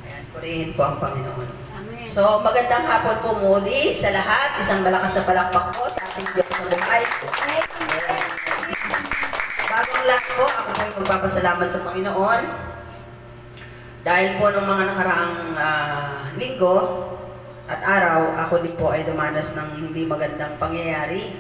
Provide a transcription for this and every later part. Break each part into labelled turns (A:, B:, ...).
A: Ayan, purihin po ang Panginoon.
B: Amen.
A: So, magandang hapon po muli sa lahat. Isang malakas na palakpak po sa ating Diyos na buhay. Bagong lahat po, ako po yung magpapasalamat sa Panginoon. Dahil po nung mga nakaraang linggo at araw, ako din po ay dumanas ng hindi magandang pangyayari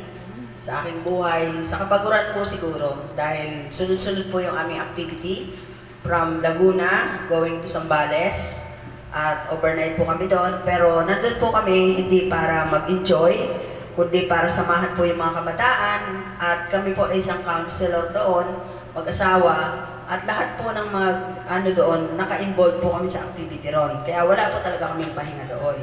A: sa aking buhay. Sa kapaguran po siguro, dahil sunod-sunod po yung aming activity from Laguna going to Zambales. At overnight po kami doon. Pero nandun po kami hindi para mag-enjoy, kundi para samahan po yung mga kabataan. At kami po ay isang counselor doon, mag-asawa. At lahat po ng doon, naka-involve po kami sa activity ron. Kaya wala po talaga kaming pahinga doon.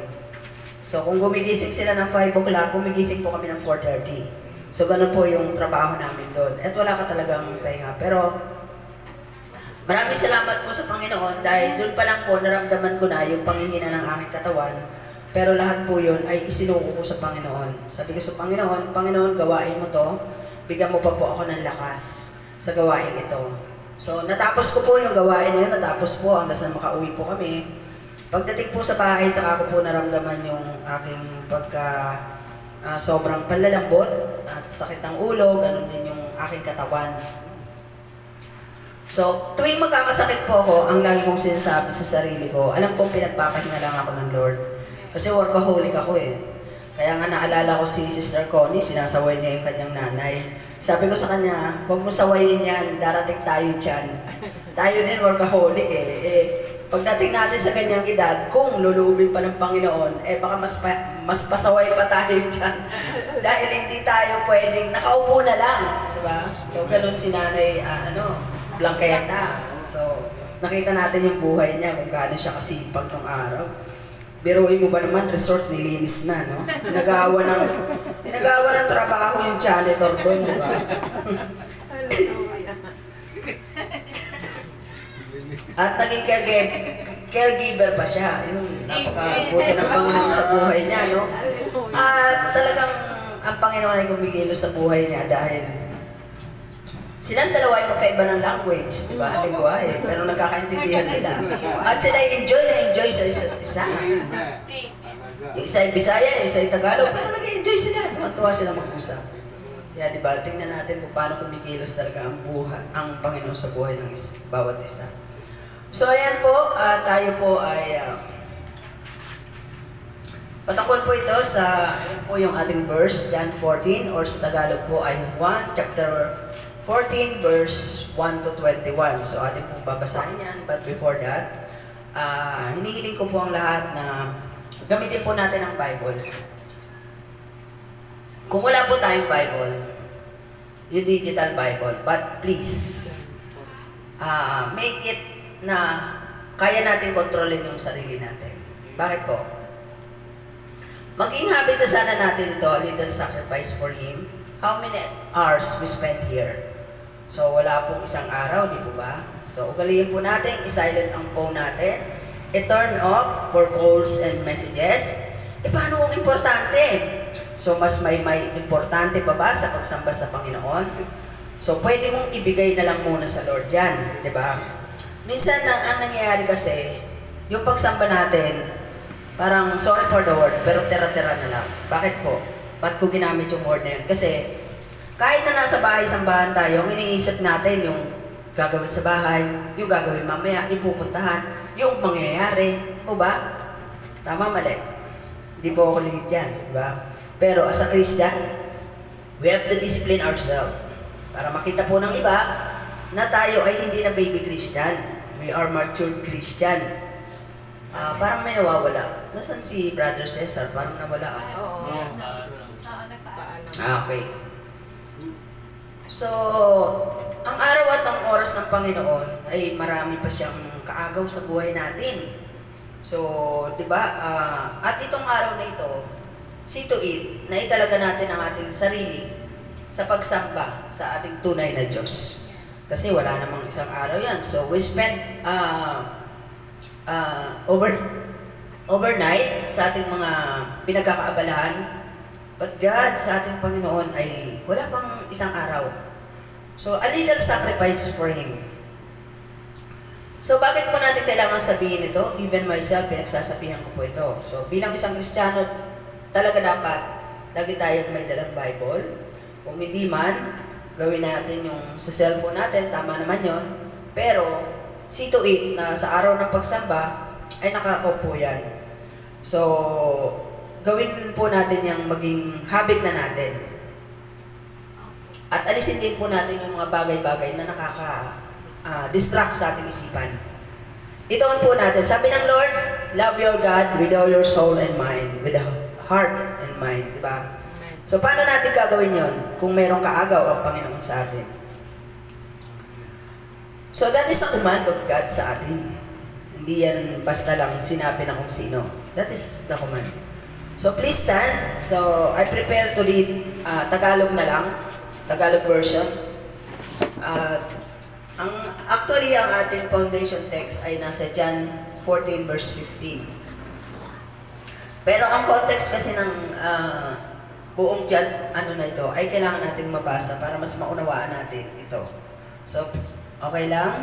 A: So kung gumigising sila ng 5 o'clock, gumigising po kami ng 4:30. So ganun po yung trabaho namin doon. At wala ka talagang pahinga. Pero maraming salamat po sa Panginoon dahil doon pa lang po naramdaman ko na yung panghihina ng aking katawan. Pero lahat po yun ay isinuko ko sa Panginoon. Sabi ko sa Panginoon, Panginoon, gawain mo to. Bigyan mo pa po ako ng lakas sa gawain ito. So natapos ko po yung gawain na yun. Natapos po hanggang sa makauwi po kami. Pagdating po sa bahay, saka ko po naramdaman yung aking sobrang panlalambot at sakit ng ulo. Ganun din yung aking katawan. So, tuwing magkakasakit po ako, ang lagi kong sinasabi sa sarili ko, alam kong pinagpapahinga lang ako ng Lord. Kasi workaholic ako eh. Kaya nga naalala ko si Sister Connie, sinasaway niya yung kanyang nanay. Sabi ko sa kanya, huwag mo sawayin yan, darating tayo dyan. Tayo din workaholic eh. Pagdating natin sa kanyang edad, kung luluubin pa ng Panginoon, baka mas pasaway pa tayo dyan. Dahil hindi tayo pwedeng, nakaupo na lang. Diba? So, ganun si nanay, Blanqueta. So, nakita natin yung buhay niya kung gaano siya kasipag nung araw. Biruin mo ba naman, resort nilinis na, no? Nag-aawa ng trabaho yung janitor doon, di ba? At naging caregiver pa siya. Yung napakabuti ng Panginoon sa buhay niya, no? At talagang ang Panginoon ay kumigilo sa buhay niya dahil silang dalawa ay magkaiba ng language, di ba? Lingwahe, pero nagkakaintindihan sila. At sila enjoy sa isa't isa. Yung isa ay Bisaya, yung isa ay Tagalog, pero nag-enjoy sila. Tuwa sila mag-usap. Kaya di ba, tingnan natin kung paano kumikilos talaga ang Panginoon sa buhay ng bawat isa. So ayan po, tayo po ay patungkol po ito sa, yun po yung ating verse, John 14, or sa Tagalog po ay 1 chapter 14 verse 1 to 21. So atin pong babasahin yan. But before that, hinihiling ko po ang lahat na gamitin po natin ang Bible. Kung wala po tayong Bible, yung digital Bible, but please, make it na kaya natin kontrolin yung sarili natin. Bakit po? Maging habit na sana natin ito, a little sacrifice for Him. How many hours we spent here? So, wala pong isang araw, di po ba? So, ugaliin po natin, i-silent ang phone natin, i-turn off for calls and messages. Paano kung importante? So, mas may importante pa ba sa pagsamba sa Panginoon? So, pwede mong ibigay na lang muna sa Lord yan, di ba? Minsan, ang nangyayari kasi, yung pagsamba natin, parang, sorry for the word, pero tera-tera na lang. Bakit po? Ba't ko ginamit yung word na yun? Kasi, kahit na nasa bahay-sambahan tayo, ang iniisip natin yung gagawin sa bahay, yung gagawin mamaya, yung pupuntahan, yung mangyayari. O ba? Tama, mali. Hindi po ako lingit yan, di ba? Pero as a Christian, we have to discipline ourselves para makita po ng iba na tayo ay hindi na baby Christian. We are matured Christian. Parang may nawawala. Nasaan si Brother Cesar? Parang nawala okay. So, ang araw at ang oras ng Panginoon ay marami pa siyang kaagaw sa buhay natin. So, di ba? At itong araw na ito, see to it, na italaga natin ang ating sarili sa pagsamba sa ating tunay na Diyos. Kasi wala namang isang araw yan. So, we spent overnight sa ating mga pinagkakaabalahan. But God, sa ating Panginoon, ay wala pang isang araw. So, a little sacrifice for Him. So bakit po natin kailangan sabihin ito? Even myself, pinagsasabihan ko po ito. So bilang isang Kristiyano, talaga dapat lagi tayong may dalang Bible. Kung hindi man, gawin natin yung sa cellphone natin, tama naman yon. Pero, see to it na sa araw ng pagsamba, ay naka-off po yan. So, gawin po natin yung maging habit na natin. At alisin din po natin yung mga bagay-bagay na distract sa ating isipan. Itoon po natin. Sabi ng Lord, love your God with all your soul and mind, with the heart and mind, di ba? So, paano natin gagawin yon kung mayroong kaagaw ang Panginoon sa atin? So, that is a command of God sa atin. Hindi yan basta lang sinabi na kung sino. That is the command. So, please stand. So, I prepare to read Tagalog na lang. Tagalog version. Actually, ang ating foundation text ay nasa John 14 verse 15. Pero ang context kasi ng buong John, na ito, ay kailangan nating mabasa para mas maunawaan natin ito. So, okay lang?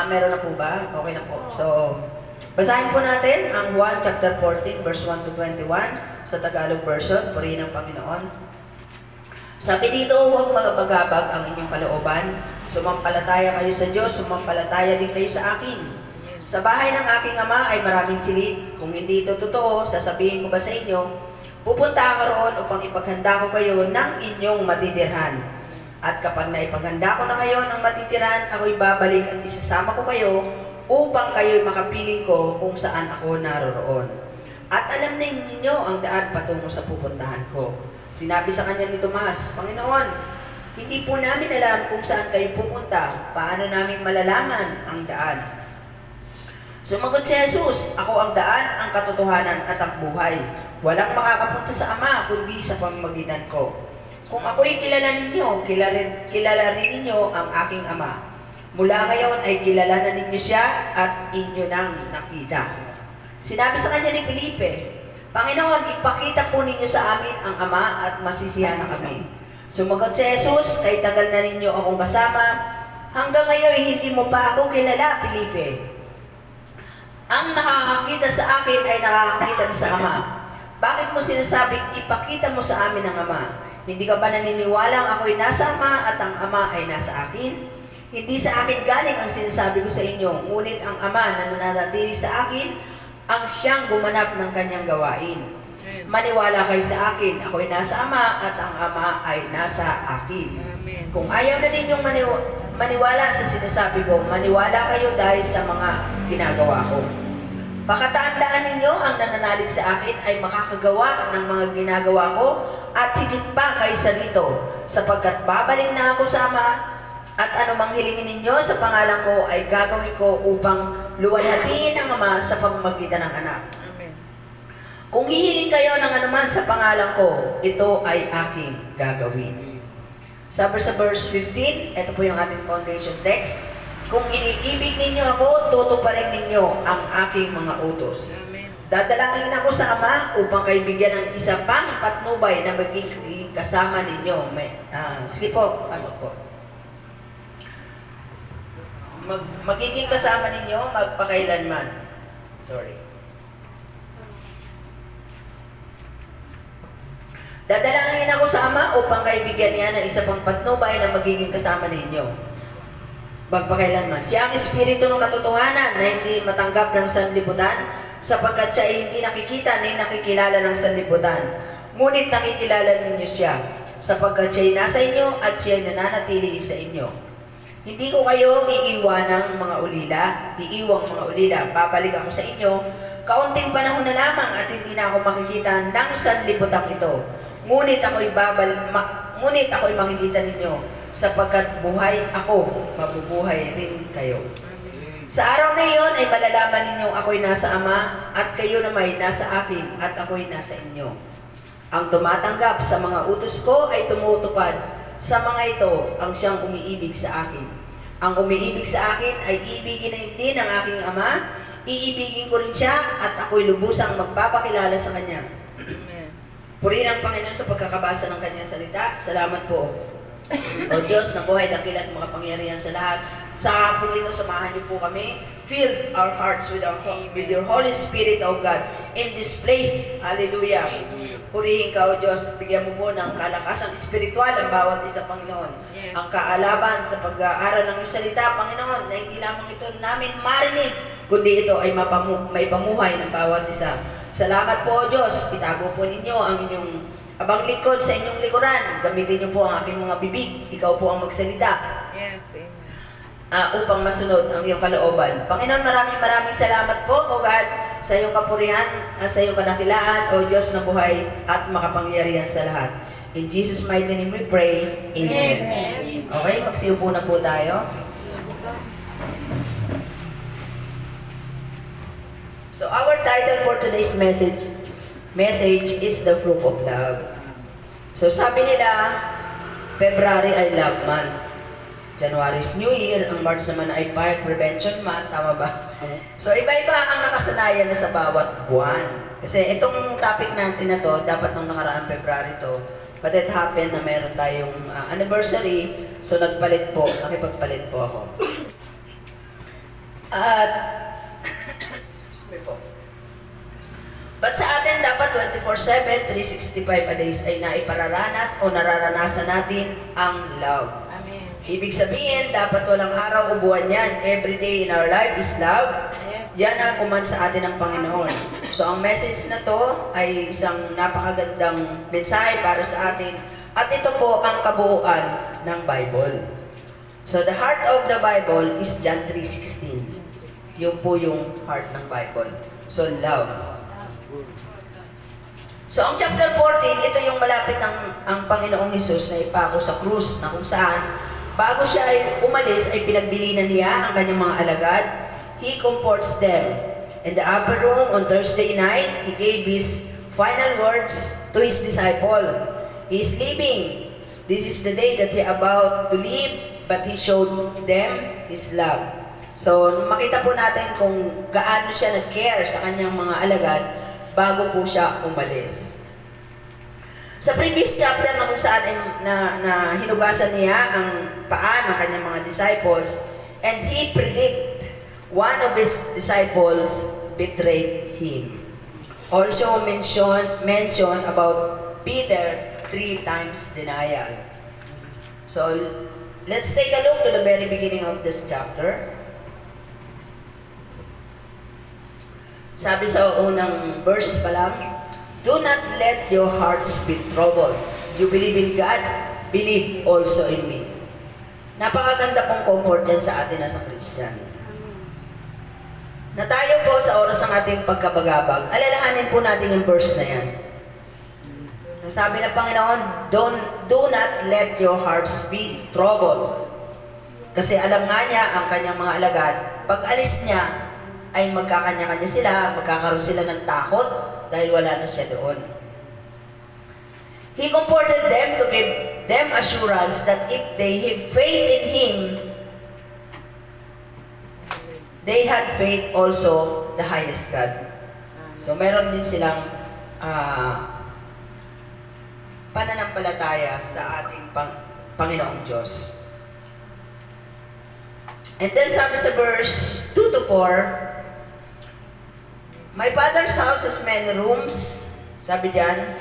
A: Meron na po ba? Okay na po. So, basahin po natin ang 1 chapter 14 verse 1 to 21 sa Tagalog version. Purihin ng Panginoon. Sabi dito, huwag magabagabag ang inyong kalooban. Sumampalataya kayo sa Diyos, sumampalataya din kayo sa akin. Sa bahay ng aking ama ay maraming silid. Kung hindi ito totoo, sasabihin ko ba sa inyo, pupunta ako roon upang ipaghanda ko kayo ng inyong matitirhan. At kapag naipaghanda ko na kayo ng matitirhan, ako'y babalik at isasama ko kayo upang kayo'y makapiling ko kung saan ako naroroon. At alam na ninyo ang daan patungo sa pupuntahan ko. Sinabi sa kanya ni Tomas, Panginoon, hindi po namin alam kung saan kayo pupunta. Paano namin malalaman ang daan? Sumagot si Jesus, ako ang daan, ang katotohanan at ang buhay. Walang makakapunta sa Ama kundi sa pamamagitan ko. Kung ako'y kilala ninyo, kilala rin ninyo ang aking Ama. Mula ngayon ay kilala na ninyo siya at inyo nang nakita. Sinabi sa kanya ni Felipe, Panginoon, ipakita po ninyo sa amin ang Ama at masisiyahan na kami. Sumagot si Jesus, kay tagal na ninyo akong kasama, hanggang ngayon hindi mo pa ako kilala, Felipe. Ang nakakakita sa akin ay nakakakita sa Ama. Bakit mo sinasabing ipakita mo sa amin ang Ama? Hindi ka ba naniniwalang ako'y nasa Ama at ang Ama ay nasa akin? Hindi sa akin galing ang sinasabi ko sa inyo, ngunit ang Ama na nananatili sa akin, ang siyang gumanap ng kanyang gawain. Maniwala kayo sa akin, ako'y nasa Ama at ang Ama ay nasa akin. Kung ayaw na ninyong maniwala sa sinasabi ko, maniwala kayo dahil sa mga ginagawa ko. Pakatandaan ninyo, ang nananalig sa akin ay makakagawa ng mga ginagawa ko at higit pa kaysa rito, sapagkat babalik na ako sa Ama at anumang hilingin ninyo sa pangalan ko ay gagawin ko upang luwalhatiin ang Ama sa pamamagitan ng Anak.
B: Amen.
A: Kung hihiling kayo ng anuman sa pangalan ko, ito ay aking gagawin. Sa verse 15, ito po yung ating foundation text. Kung iniibig ninyo ako, tutuparin ninyo ang aking mga utos.
B: Amen.
A: Dadalangin ako sa Ama upang kayo bigyan ng isa pang patnubay na maging kasama ninyo. Sige po, pasok po. Magiging kasama ninyo magpakailanman. Sorry. Dadalangin ako sa Ama upang kayo bigyan niya ng isa pang patnubay na magiging kasama ninyo magpakailanman. Siya ang Espiritu ng katotohanan na hindi matanggap ng sanlibutan sapagkat siya ay hindi nakikita ni nakikilala ng sanlibutan. Ngunit nakikilala ninyo siya sapagkat siya ay nasa inyo at siya ay nananatili sa inyo. Hindi ko kayo iiwan ng mga ulila, iiwang mga ulila. Babalik ako sa inyo, kaunting panahon na lamang at hindi na ako makikita ng sanlibutang ito. Ngunit ako'y makikita ninyo, sapagkat buhay ako, mabubuhay rin kayo. Sa araw na iyon ay malalaman ninyong ako'y nasa Ama, at kayo naman nasa akin, at ako'y nasa inyo. Ang tumatanggap sa mga utos ko ay tumutupad. Sa mga ito, ang siyang umiibig sa akin. Ang umiibig sa akin ay ibigin din ng aking Ama, iibigin ko rin siya, at ako'y lubusang magpapakilala sa kanya. Purihin ang Panginoon sa pagkakabasa ng kanyang salita. Salamat po. O Diyos na buhay, dakila at makapangyarihan sa lahat. Sa hapong ito, samahan niyo po kami. Fill our hearts with your Holy Spirit, O God, in this place. Hallelujah. Purihin ka, O Diyos. Bigyan mo po ng kalakasang espiritual ang bawat isa, Panginoon.
B: Yes.
A: Ang kaalaban sa pag-aaral ng iyong salita, Panginoon, na hindi lamang ito namin marinig, kundi ito ay may pamuhay ng bawat isa. Salamat po, O Diyos. Itago po ninyo ang inyong abang lingkod sa inyong likuran. Gamitin niyo po ang aking mga bibig. Ikaw po ang magsalita.
B: Yes, amen.
A: Upang masunod ang iyong kalooban. Panginoon, maraming salamat po, O God, sa iyong kapurihan, sa iyong kadakilaan, O Diyos na buhay at makapangyarihan sa lahat. In Jesus' mighty name we pray. Amen. Okay, magsiupo na po tayo. So our title for today's message is the fruit of love. So sabi nila, February ay Love Month. January is New Year, ang March naman ay Fire Prevention Month, tama ba? So iba-iba ang nakasanayan na sa bawat buwan. Kasi itong topic natin na to, dapat nung nakaraang February to, but it happened na meron tayong anniversary, so nakipagpalit po ako. At, excuse me po. But sa atin dapat 24/7, 365 a days ay naipararanas o nararanasan natin ang love.
B: Amen.
A: Ibig sabihin, dapat walang araw o buwan yan. Every day in our life is love.
B: Yes.
A: Yan ang command sa atin ng Panginoon. So ang message na to ay isang napakagandang mensahe para sa atin. At ito po ang kabuuan ng Bible. So the heart of the Bible is John 3:16. Yung po yung heart ng Bible. So love. So ang chapter 14, ito yung malapit ang Panginoong Hesus na ipako sa krus na kung saan bago siya ay umalis ay pinagbilinan niya ang kanyang mga alagad. He comforts them. In the upper room on Thursday night, he gave his final words to his disciple. He is leaving. This is the day that he about to leave, but he showed them his love. So makita po natin kung gaano siya nag-care sa kanyang mga alagad bago po siya umalis. Sa previous chapter na kung saan na hinugasan niya ang paa ng kanyang mga disciples, and he predict one of his disciples betrayed him. Also mention about Peter 3 times denial. So let's take a look to the very beginning of this chapter. Sabi sa unang verse pa lang, do not let your hearts be troubled. You believe in God, believe also in me. Napakaganda pong comfort yan sa atin as a Christian. Na tayo po sa oras ng ating pagkabagabag, alalahanin po natin yung verse na yan. Sabi ng Panginoon, do not let your hearts be troubled. Kasi alam nga niya ang kanyang mga alagad, pag alis niya, ay magkakanya-kanya sila, magkakaroon sila ng takot dahil wala na siya doon. He comforted them to give them assurance that if they have faith in Him, they had faith also the highest God. So meron din silang pananampalataya sa ating Panginoong Diyos. And then sabi sa verse 2 to 4, my Father's house has many rooms. Sabi diyan.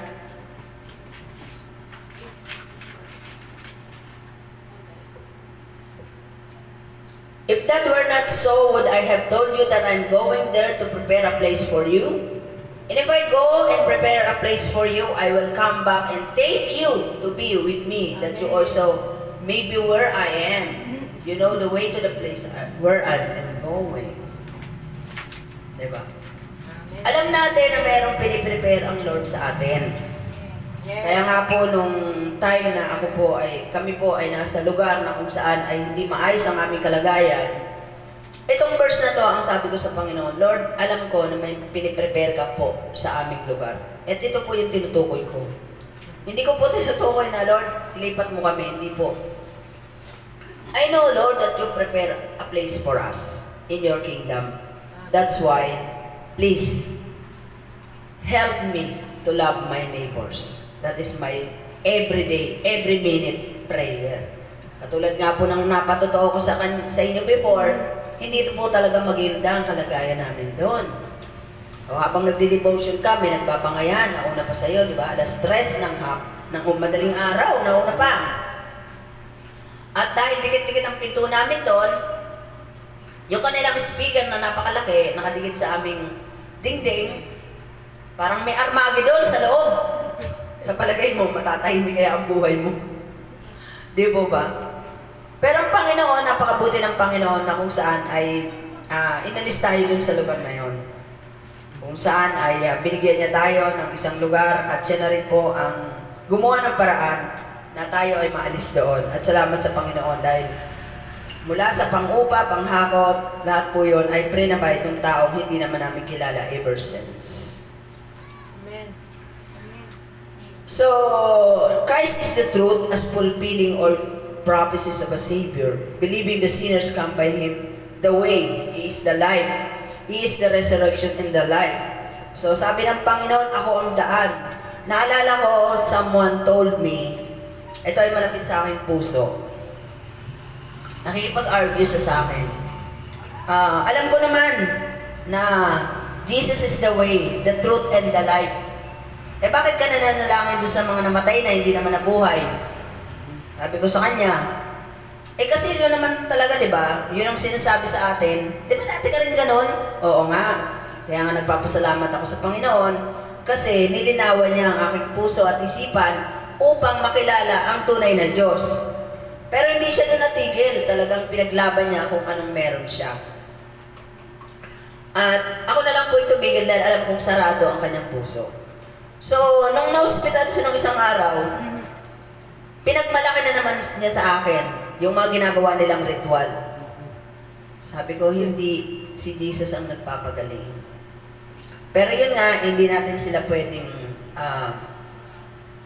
A: If that were not so, would I have told you that I'm going there to prepare a place for you? And if I go and prepare a place for you, I will come back and take you to be with me, that you also may be where I am. You know the way to the place where I am going. Diba? Alam natin na mayroong piniprepare ang Lord sa atin. Kaya nga po nung time na kami po ay nasa lugar na kung saan ay hindi maayos ang aming kalagayan, itong verse na to ang sabi ko sa Panginoon, Lord, alam ko na may piniprepare ka po sa aming lugar. At ito po yung tinutukoy ko. Hindi ko po tinutukoy na, Lord, ilipat mo kami. Hindi po. I know, Lord, that you prepare a place for us in your kingdom. That's why, please, help me to love my neighbors. That is my everyday, every minute prayer. Katulad nga po ng napatotoo ko sa inyo before, hindi ito po talaga maganda ang kalagayan namin doon. O habang nagdi-devotion kami, nagbabangayan, nauna pa sa iyo, di ba? Alas 3 ng madaling araw, nauna pa. At dahil dikit-dikit ang pinto namin doon, yung kanilang speaker na napakalaki, nakadikit sa aming dingding, parang may Armageddon sa loob. Sa palagay mo, matatahimik kaya ang buhay mo. Di po ba? Pero ang Panginoon, napakabuti ng Panginoon na kung saan ay inalis tayo dun sa lugar na yon. Kung saan ay binigyan niya tayo ng isang lugar at siya na rin po ang gumawa ng paraan na tayo ay maalis doon. At salamat sa Panginoon dahil mula sa pangupa, panghakot, lahat po yun ay prinabay ng taong hindi naman namin kilala ever since.
B: Amen.
A: So, Christ is the truth as fulfilling all prophecies of a Savior. Believing the sinners come by Him the way. He is the life. He is the resurrection and the life. So, sabi ng Panginoon, ako ang daan. Naalala ko, someone told me, ito ay malapit sa aking puso. Nakikipag-argue sa akin. Alam ko naman na Jesus is the way, the truth, and the life. Bakit ka nananalangin doon sa mga namatay na hindi naman nabuhay? Sabi ko sa kanya, kasi yun naman talaga, di ba? Yun ang sinasabi sa atin. Di ba dati ka rin ganun? Oo nga. Kaya nga nagpapasalamat ako sa Panginoon kasi nilinawan niya ang aking puso at isipan upang makilala ang tunay na Diyos. Pero hindi siya doon natigil. Talagang pinaglaban niya kung anong meron siya. At ako na lang po itubigil dahil alam kong sarado ang kanyang puso. So, nung na-hospital siya nung isang araw, pinagmalaki na naman niya sa akin yung mga ginagawa nilang ritual. Sabi ko, hindi si Jesus ang nagpapagaling. Pero yun nga, hindi natin sila pwedeng,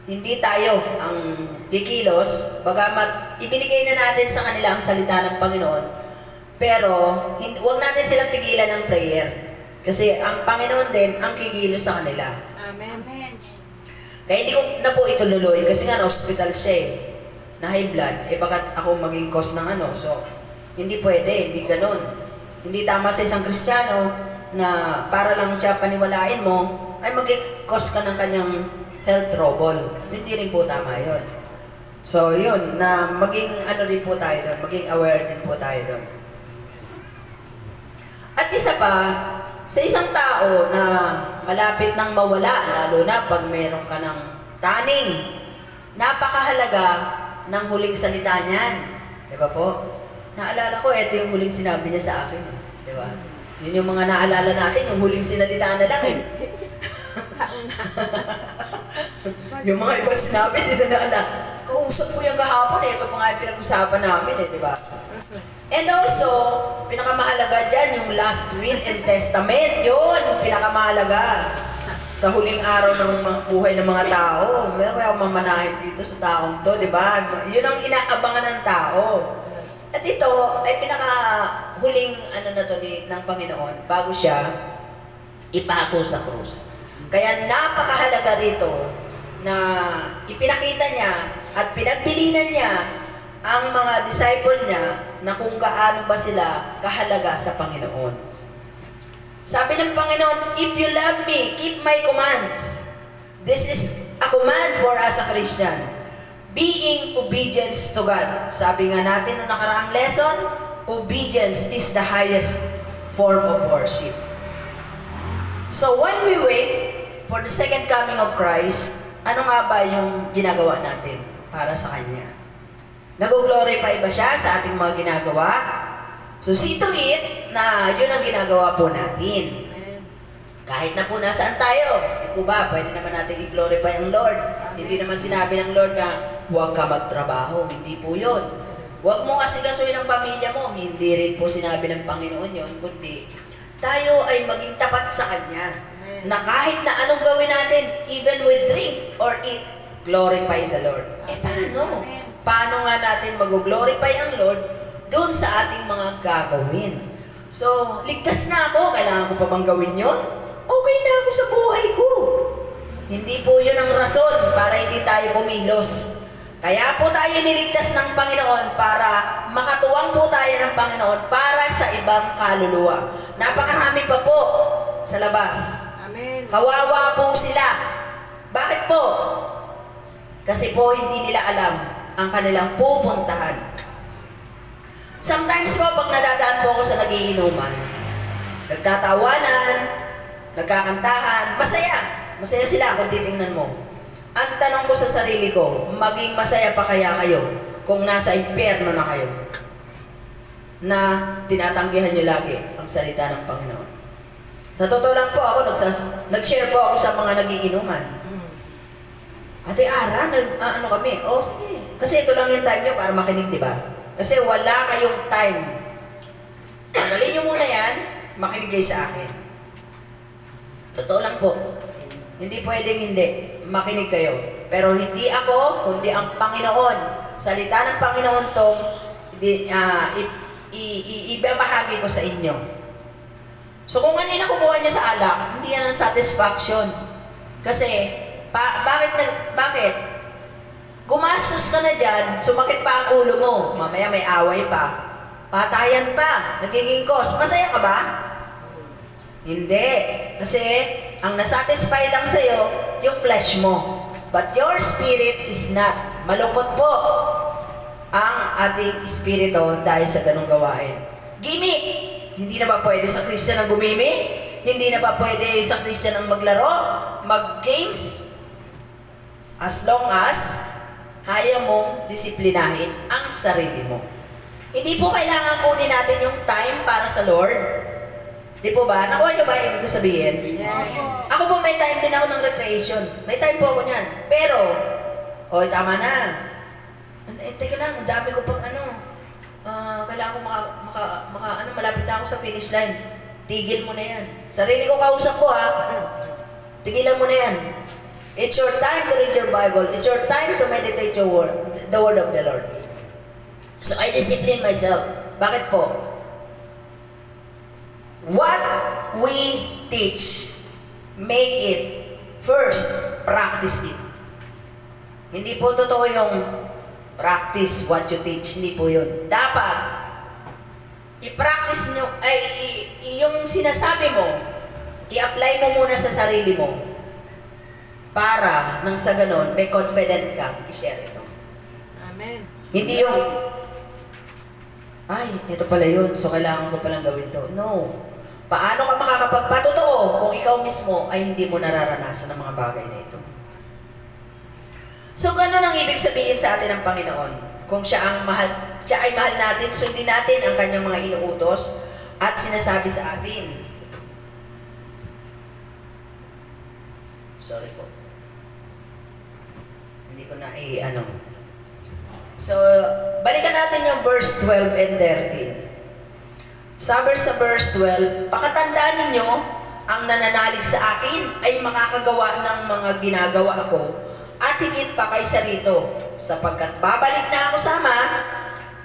A: hindi tayo ang kikilos, bagamat ibinigay na natin sa kanila ang salita ng Panginoon, pero huwag natin silang tigilan ng prayer. Kasi ang Panginoon din ang kikilos sa kanila.
B: Amen.
A: Kaya hindi ko na po ituloy kasi nga na-hospital siya na high blood, baka ako maging cause ng ano. So, hindi pwede, hindi ganun. Hindi tama sa isang Kristiyano na para lang siya paniwalain mo, ay maging cause ka ng kanyang health trouble. Hindi rin po tama yun. So, yun, na maging ano rin po tayo doon, maging aware din po tayo doon. At isa pa, sa isang tao na malapit nang mawala, lalo na pag meron ka ng taning, napakahalaga ng huling salita niyan. Di ba po? Naalala ko, ito yung huling sinabi niya sa akin. Di ba? Yun yung mga naalala natin, yung huling sinalita na lang. Yung mga iba sinabi, hindi na naalala. Kausap ko yung kahapon, ito pa nga yung pinag-usapan namin, di ba? And also, pinakamahalaga dyan, yung last will and testament. Yun, yung pinakamahalaga. Sa huling araw ng buhay ng mga tao. Meron kaya mamanahin dito sa taong to, di ba? Yun ang inaabangan ng tao. At ito ay pinakahuling ng Panginoon bago siya ipako sa krus. Kaya napakahalaga rito na ipinakita niya at pinagbilinan niya ang mga disciple niya na kung gaano ba sila kahalaga sa Panginoon. Sabi ng Panginoon, if you love me, keep my commands. This is a command for us a Christian. Being obedience to God. Sabi nga natin noong nakaraang lesson, obedience is the highest form of worship. So when we wait for the second coming of Christ, ano nga ba yung ginagawa natin para sa Kanya? Nag-glorify ba siya sa ating mga ginagawa? So see to it na yun ang ginagawa po natin. Kahit na po nasaan tayo, di po ba, pwede naman natin i-glorify ang Lord. Hindi naman sinabi ng Lord na huwag ka magtrabaho. Hindi po yun. Huwag mo asikasuhin ang pamilya mo. Hindi rin po sinabi ng Panginoon yun, kundi tayo ay maging tapat sa Kanya. Na kahit na anong gawin natin, even with drink or eat, glorify the Lord. Paano? Paano nga natin mag-glorify ang Lord doon sa ating mga gagawin? So, ligtas na ako. Kailangan ko pa bang gawin yun? Okay na ako sa buhay ko. Hindi po yun ang rason para hindi tayo kumilos. Kaya po tayo niligtas ng Panginoon para makatuwang po tayo ng Panginoon para sa ibang kaluluwa. Napakarami pa po sa labas.
B: Amen.
A: Kawawa po sila. Bakit po? Kasi po hindi nila alam ang kanilang pupuntahan. Sometimes po, pag nadadaan po ako sa nagiinuman, nagtatawanan, nagkakantahan, masaya. Masaya sila kung titingnan mo. Ang tanong ko sa sarili ko, maging masaya pa kaya kayo kung nasa impyerno na kayo? Na tinatanggihan nyo lagi ang salita ng Panginoon. Sa totoo lang po ako, nag-share po ako sa mga nagiinuman. Ate Ara, ano kami? Oh, sige. Kasi ito lang yung time nyo para makinig, di ba? Kasi wala kayong time. Tanggalin nyo muna yan, makinig kayo sa akin. Totoo lang po. Hindi pwedeng hindi. Makinig kayo. Pero hindi ako, kundi ang Panginoon. Salita ng Panginoon tong ibabahagi ko sa inyo. So kung kanina kumuha niya sa alak, hindi yan ang satisfaction. Kasi, bakit? Gumastos ka na dyan, sumakit pa ang ulo mo, mamaya may away pa, patayan pa, nagiging cause. Masaya ka ba? Hindi. Kasi, ang nasatisfy lang sa'yo, yung flesh mo. But your spirit is not. Malungkot po ang ating espiritu dahil sa ganong gawain. Gimmick! Hindi na ba pwede sa Christian ang gumimik? Hindi na ba pwede sa Christian ang maglaro? Mag-games? As long as kaya mong disiplinahin ang sarili mo. Hindi po kailangan kunin natin yung time para sa Lord. Di po ba? Nakuha niyo ba yung ibig ko sabihin?
B: Yes.
A: Ako po may time din ako ng recreation. May time po ako niyan. Pero, tama na. Teka lang, ang dami ko pang kailangan ko malapit na ako sa finish line. Tigil mo na yan. Sarili ko kausap ko Tigilan mo na yan. It's your time to read your Bible. It's your time to meditate the word of the Lord. So I discipline myself. Bakit po? What we teach, make it. First, practice it. Hindi po totoo yung practice what you teach. Hindi po yun. Dapat, i-practice nyo, yung sinasabi mo, i-apply mo muna sa sarili mo. Para, nang sa ganon, may confident ka, i-share ito.
B: Amen.
A: Hindi yung, ito pala yun, so kailangan ko palang gawin to. No. Paano ka makakapagpatotoo kung ikaw mismo ay hindi mo nararanasan ang mga bagay na ito? So, gano'n ang ibig sabihin sa atin ng Panginoon. Kung siya ay mahal natin, sundin natin ang kanyang mga inuutos at sinasabi sa atin. Sorry po. Hindi ko na So, balikan natin yung verse 12 and 13. Sabi sa verse 12, pakatandaan ninyo, ang nananalig sa akin ay makakagawa ng mga ginagawa ko at higit pa kaysa rito, sapagkat babalik na ako sa Ama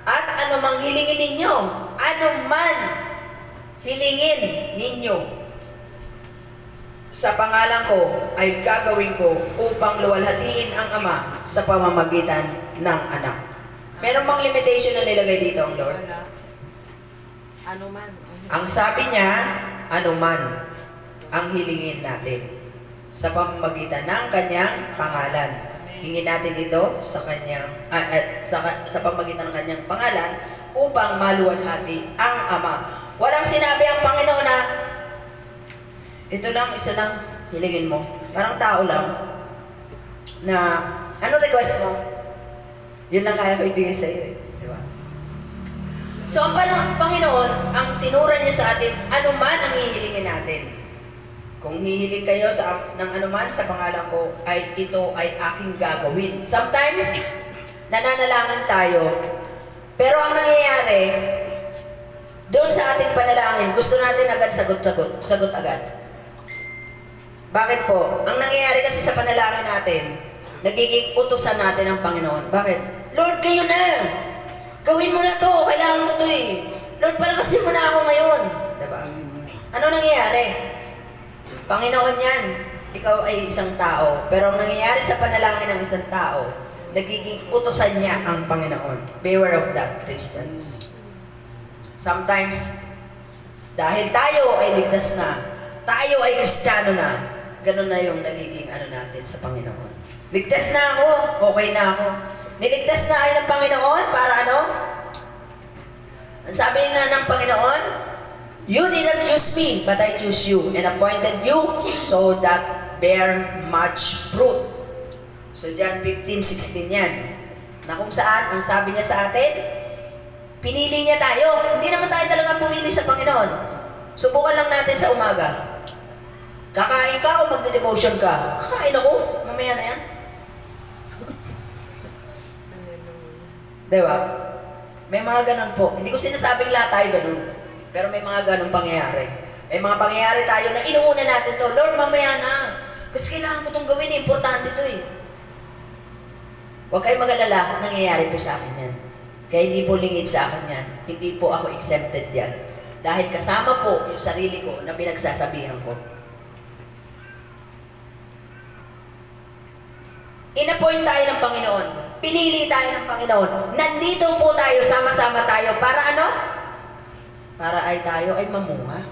A: at anumang hilingin ninyo, anuman hilingin ninyo sa pangalan ko ay gagawin ko upang luwalhatiin ang Ama sa pamamagitan ng Anak. Meron bang limitation na nilagay dito ang Lord?
B: Wala. Ano man.
A: Ang sabi niya, anuman ang hilingin natin sa pamamagitan ng kanyang pangalan. Hingin natin ito sa kanyang sa pamamagitan ng kanyang pangalan upang maluwalhati ang Ama. Walang sinabi ang Panginoon na ito lang, isa lang hilingin mo. Parang tao lang na ano request mo? Yun lang kaya ko ibigay sa iyo. Di ba? So ang Panginoon, ang tinura niya sa atin, anuman ang hihilingin natin. Kung hihiling kayo ng anuman sa pangalan ko, ay ito ay aking gagawin. Sometimes, nananalangan tayo. Pero ang nangyayari, doon sa ating panalangin, gusto natin agad sagot agad. Bakit po? Ang nangyayari kasi sa panalangin natin, nagiging utusan natin ang Panginoon. Bakit? Lord, kayo na! Gawin mo na to! Kailangan ko to Lord, palakasin mo na ako ngayon! Diba? Ano nangyayari? Panginoon yan, ikaw ay isang tao. Pero ang nangyayari sa panalangin ng isang tao, nagiging utosan niya ang Panginoon. Beware of that, Christians. Sometimes, dahil tayo ay ligtas na, tayo ay Kristiyano na, ganun na yung nagiging natin sa Panginoon. Ligtas na ako, okay na ako. Niligtas na kayo ng Panginoon para ano? Ang sabi nga ng Panginoon, you did not choose me, but I choose you and appointed you so that bear much fruit. So, John 15:16 yan. Na kung saan, ang sabi niya sa atin, pinili niya tayo. Hindi naman tayo talaga pumili sa Panginoon. Subukan lang natin sa umaga. Kakain ka o magde-devotion ka? Kakain ako. Mamaya na yan. Diba? May mga ganun po. Hindi ko sinasabing lahat tayo ganun. Pero may mga ganun pangyayari. May mga pangyayari tayo na inuuna natin to. Lord, mamaya na. Kasi kailangan ko itong gawin. Importante to eh. Huwag kayong mag-alala. Nangyayari po sa akin yan. Kaya hindi po lingid sa akin yan. Hindi po ako exempted yan. Dahil kasama po yung sarili ko na pinagsasabihan ko. Inappoint tayo ng Panginoon. Pinili tayo ng Panginoon. Nandito po tayo, sama-sama tayo. Para ano? Para ay tayo ay mamunga.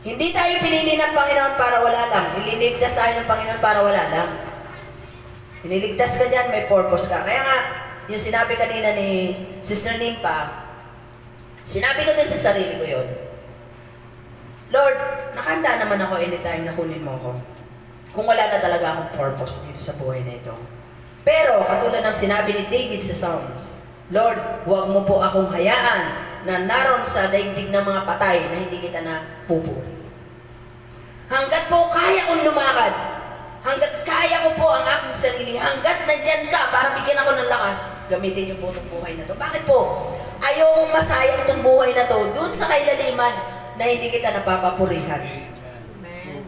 A: Hindi tayo pinili ng Panginoon para wala lang. Ililigtas tayo ng Panginoon para wala lang. Iniligtas ka dyan, may purpose ka. Kaya nga, yung sinabi kanina ni Sister Nimpa, sinabi ko din sa sarili ko yun. Lord, nakahanda naman ako anytime na kunin mo ako. Kung wala na talaga akong purpose dito sa buhay na ito. Pero, katulad ng sinabi ni David sa Psalms, Lord, huwag mo po akong hayaan na naroon sa daigdig ng mga patay na hindi kita na pupuri. Hanggat po kaya kong lumakad, hanggat kaya ko po ang aking sarili, hanggat nandyan ka para bigyan ako ng lakas, gamitin niyo po itong buhay na to. Bakit po? Ayaw masayang itong buhay na to dun sa kailaliman na hindi kita napapapurihan.
B: Amen.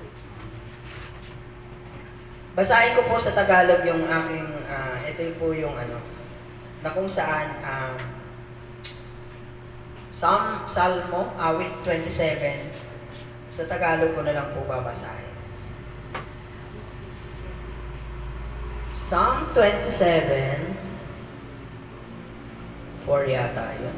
A: Basahin ko po sa Tagalog yung aking, ito po yung na kung saan, Salmo, awit 27, sa Tagalog ko na lang po babasahin. Psalm 27, 4 yata yun.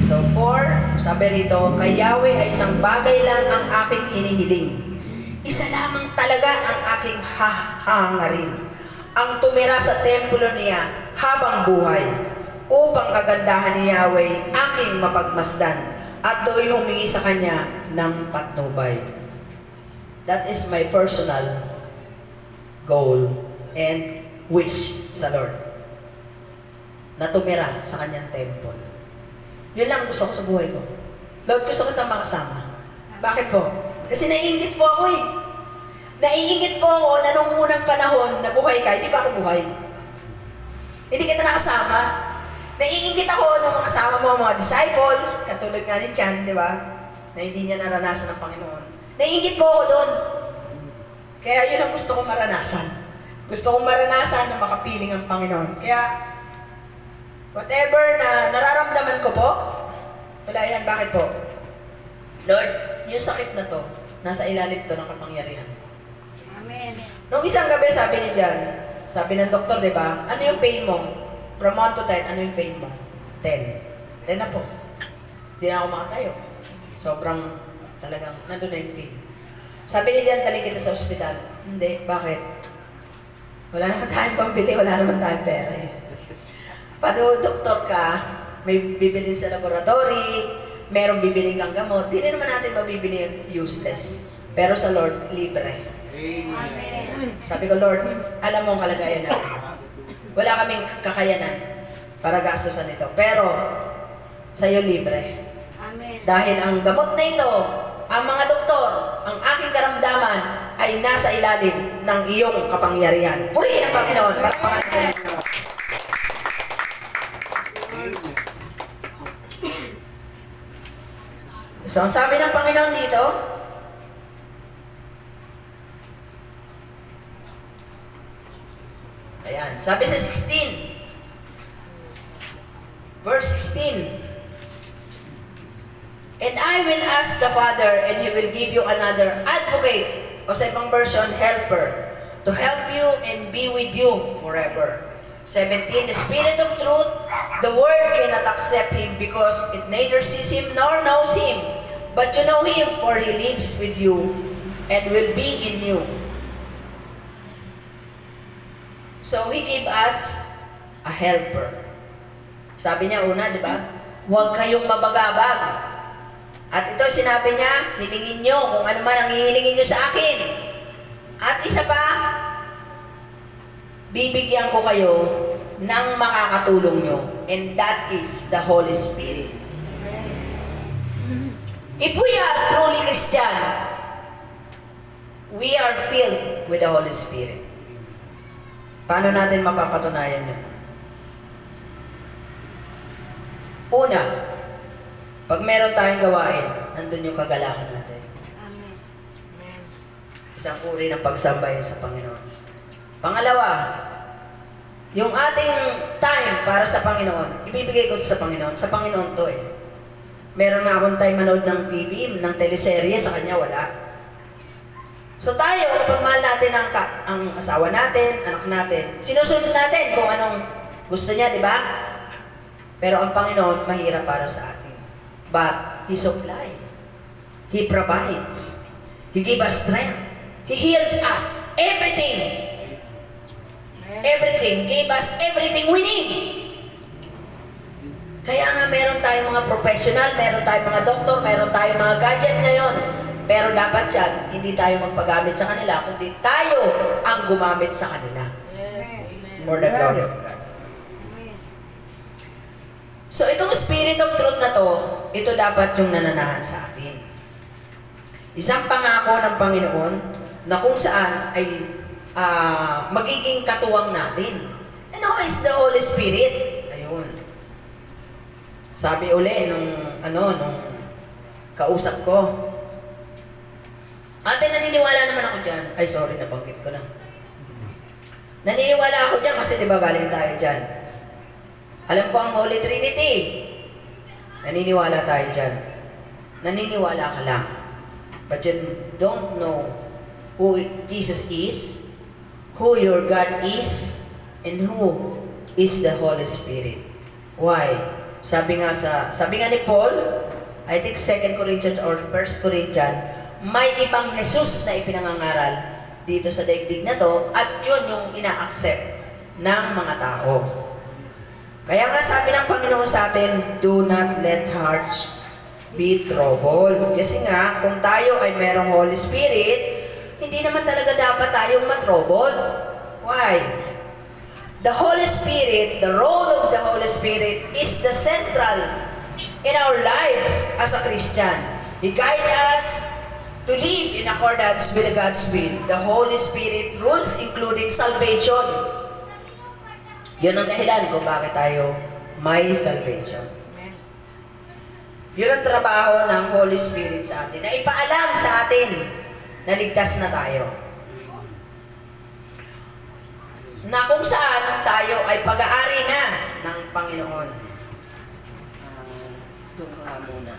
A: So 4, sabi rito, kay Yahweh ay isang bagay lang ang aking hinihiling. Isa lamang talaga ang aking hahangarin. Ang tumira sa templo niya habang buhay, upang kagandahan ni Yahweh aking mapagmasdan at do'y humingi sa kanya ng patnubay. That is my personal goal and wish sa Lord. Na tumira sa kanyang temple. Yun lang gusto ko sa buhay ko. Lord, gusto kita makasama. Bakit po? Kasi naiingit po ako eh. Naiingit po ako na nung unang panahon na buhay ka, hindi pa ako buhay. Hindi kita nakasama. Naiingit ako nung kasama mo mga disciples, katulad nga ni Chan, di ba? Na hindi niya naranasan ng Panginoon. Naiingit po ako doon. Kaya yun ang gusto kong maranasan. Gusto kong maranasan na makapiling ang Panginoon. Kaya, whatever na nararamdaman ko po, wala yan. Bakit po? Lord, yung sakit na to, nasa ilalim to ng kapangyarihan mo.
C: Amen.
A: Nung isang gabi, sabi ni John, sabi ng doktor, di ba, ano yung pain mo? From 1 to 10, ano yung pain mo? 10. 10 na po. Hindi na ako makatayo. Sobrang talagang, nandun na yung pain. Sabi ni John, dali kita sa ospital. Hindi, bakit? Wala naman tayong pambili, wala naman tayong pera eh. Doktor ka, may bibilin sa laboratory, merong bibiling kang gamot, di rin naman natin mabibili yung useless. Pero sa Lord, libre.
C: Amen.
A: Sabi ko, Lord, alam mo ang kalagayan natin. Wala kaming kakayanan para gastusan ito. Pero, sa iyo libre.
C: Amen.
A: Dahil ang gamot na ito, ang mga doktor, ang aking karamdaman, ay nasa ilalim ng iyong kapangyarihan. Purihin ang Panginoon. Palakpakan natin ang Panginoon. So, ang sabi ng Panginoon dito, ayan, sabi sa 16, verse 16, And I will ask the Father, and He will give you another advocate, o sa ibang version, helper, to help you and be with you forever. 17, the Spirit of truth, the world cannot accept Him because it neither sees Him nor knows Him. But you know Him, for He lives with you and will be in you. So He gave us a helper. Sabi niya una, di ba? Huwag kayong mabagabag. At ito sinabi niya, hilingin nyo kung ano man ang hihilingin nyo sa akin. At isa pa, bibigyan ko kayo ng makakatulong nyo. And that is the Holy Spirit. If we are truly Christian, we are filled with the Holy Spirit. Paano natin mapapatunayan yun? Una, pag meron tayong gawain, nandun yung kagalakan natin.
C: Amen.
B: Amen.
A: Isang uri ng pagsamba yun sa Panginoon. Pangalawa, yung ating time para sa Panginoon, ibibigay ko sa Panginoon. Sa Panginoon to eh. Meron nga akong time manood ng TV, ng teleserye, sa Kanya wala. So tayo, kapag mahal natin ang asawa natin, anak natin, sinusunod natin kung anong gusto niya, di ba? Pero ang Panginoon, mahirap para sa atin. But He supplies. He provides. He gives us strength. He healed us. Everything.
B: Amen.
A: Everything. Gave us everything we need. Kaya nga meron tayong mga professional, meron tayong mga doktor, meron tayong mga gadget ngayon. Pero dapat yan, hindi tayo magpagamit sa kanila, kundi tayo ang gumamit sa kanila.
B: Yes. Amen.
A: For the glory of God.
C: Amen.
A: So itong Spirit of Truth na to, ito dapat yung nananahan sa atin. Isang pangako ng Panginoon na kung saan ay magiging katuwang natin. And who is the Holy Spirit? Ayun. Sabi uli nung kausap ko, ate, naniniwala naman ako dyan. Ay, sorry, nabanggit ko na. Naniniwala ako dyan kasi di ba galing tayo dyan. Alam ko ang Holy Trinity. Naniniwala tayo dyan. Naniniwala ka lang. But you don't know who Jesus is, who your God is, and who is the Holy Spirit. Why? Sabi nga ni Paul, I think 2 Corinthians or 1 Corinthians, may ibang Jesus na ipinangangaral dito sa daigdig na to, at yun yung ina-accept ng mga tao. Kaya nga sabi ng Panginoon sa atin, do not let hearts be troubled. Kasi nga, kung tayo ay merong Holy Spirit, hindi naman talaga dapat tayong matroubled. Why? The Holy Spirit, the role of the Holy Spirit is the central in our lives as a Christian. He guides us to live in accordance with God's will. The Holy Spirit rules including salvation. Yun ang dahilan kung bakit tayo may salvation.
B: Amen.
A: Yun ang trabaho ng Holy Spirit sa atin, na ipaalam sa atin na ligtas na tayo. Na kung saan tayo ay pag-aari na ng Panginoon. Doon ka nga muna.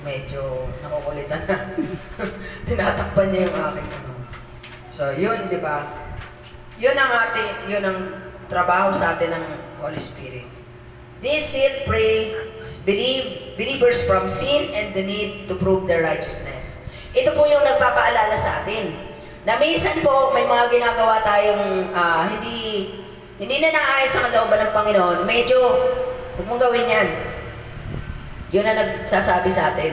A: Medyo nakukulitan na. Tinatakpan niya yung aking ano. So, yun, di ba? Yun ang trabaho sa atin ng Holy Spirit. This seal pray believers from sin and the need to prove their righteousness. Ito po yung nagpapaalala sa atin. Na minsan po may mga ginagawa tayong hindi na naayos sa kalooban ng Panginoon. Medyo, huwag mong gawin yan. Yun ang nagsasabi sa atin.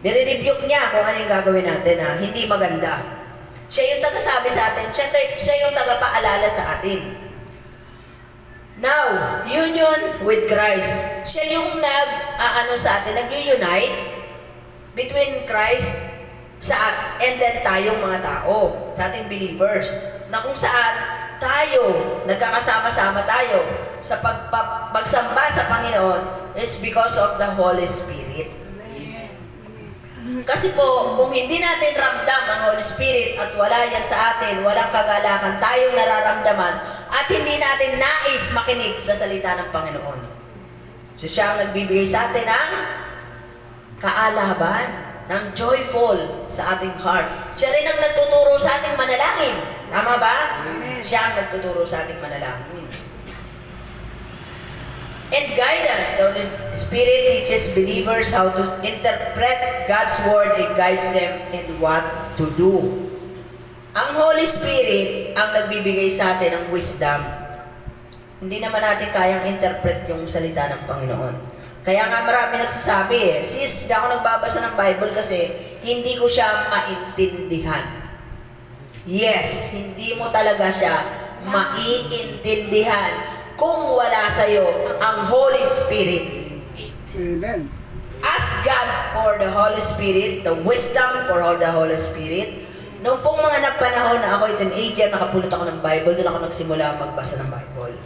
A: Nire-rebuke niya kung ano yung gagawin natin na hindi maganda. Siya yung tagasabi sa atin. Siya yung tagapaalala sa atin. Now, union with Christ. Siya yung sa atin, nag-unite between Christ and then tayong mga tao, sa ating believers, na kung saan tayo, nagkakasama-sama tayo sa pagsamba sa Panginoon is because of the Holy Spirit. Kasi po, kung hindi natin ramdam ang Holy Spirit at wala yan sa atin, walang kagalakan tayong nararamdaman at hindi natin nais makinig sa salita ng Panginoon. So siya ang nagbibigay sa atin ng kaalaban, ng joyful sa ating heart. Siya rin ang nagtuturo sa ating manalangin. Tama ba? Siya ang nagtuturo sa ating manalangin. And guidance. The Holy Spirit teaches believers how to interpret God's Word and guides them in what to do. Ang Holy Spirit ang nagbibigay sa atin ng wisdom. Hindi naman natin kayang interpret yung salita ng Panginoon. Kaya nga marami nagsasabi sis, hindi ako nagbabasa ng Bible kasi hindi ko siya maintindihan. Yes, hindi mo talaga siya maiintindihan kung wala sa'yo ang Holy Spirit.
D: Amen.
A: Ask God for the Holy Spirit, the wisdom for all the Holy Spirit. Noong pong mga nagpanahon na ako teenager, nakapulot ako ng Bible, doon ako nagsimula magbasa ng Bible.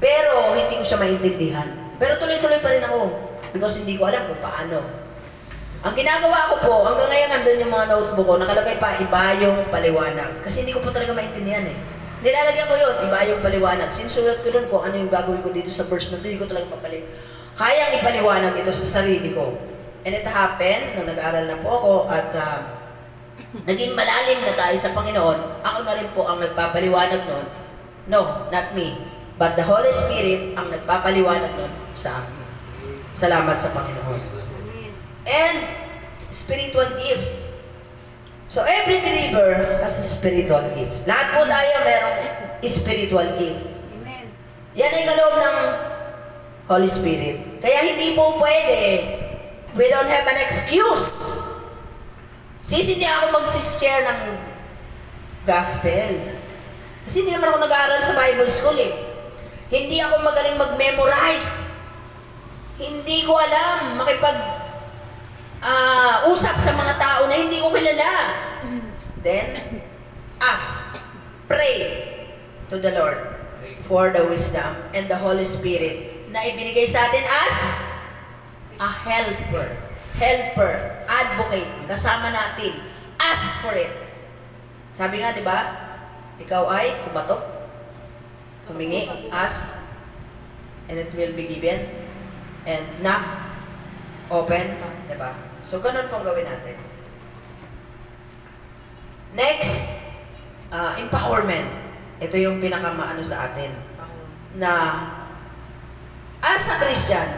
A: Pero hindi ko siya maintindihan. Pero tuloy-tuloy pa rin ako because hindi ko alam kung paano. Ang ginagawa ko po, hanggang ngayon nandun yung mga notebook ko, nakalagay pa iba yung paliwanag. Kasi hindi ko po talaga maintindihan eh. Nilalagyan ko yun, iba yung paliwanag. Sinusulat ko dun kung ano yung gagawin ko dito sa verse na ito, hindi ko talaga mapaliwanag. Kayang ipaliwanag ito sa sarili ko. And it happened, nung nag-aaral na po ako at naging malalim na tayo sa Panginoon, ako na rin po ang nagpapaliwanag nun. No, not me. But the Holy Spirit ang nagpapaliwanag nun sa akin. Salamat sa Panginoon. And spiritual gifts. So every believer has a spiritual gift. Lahat po tayo merong spiritual gift.
C: Amen.
A: Yan ay kaloob ng Holy Spirit. Kaya hindi po pwede, we don't have an excuse. Sis, hindi ako mag-share ng gospel. Kasi hindi naman ako nag-aaral sa Bible school eh. Hindi ako magaling mag-memorize. Hindi ko alam usap sa mga tao na hindi ko kilala. Then, ask, pray to the Lord for the wisdom and the Holy Spirit na ibinigay sa atin as a helper. Helper, advocate, kasama natin. Ask for it. Sabi nga, di ba? Ikaw ay kumatok, humingi, ask, and it will be given. And knock, open, di ba? So, ganun pong gawin natin. Next, empowerment. Ito yung pinakamaano sa atin. Na, as a Christian,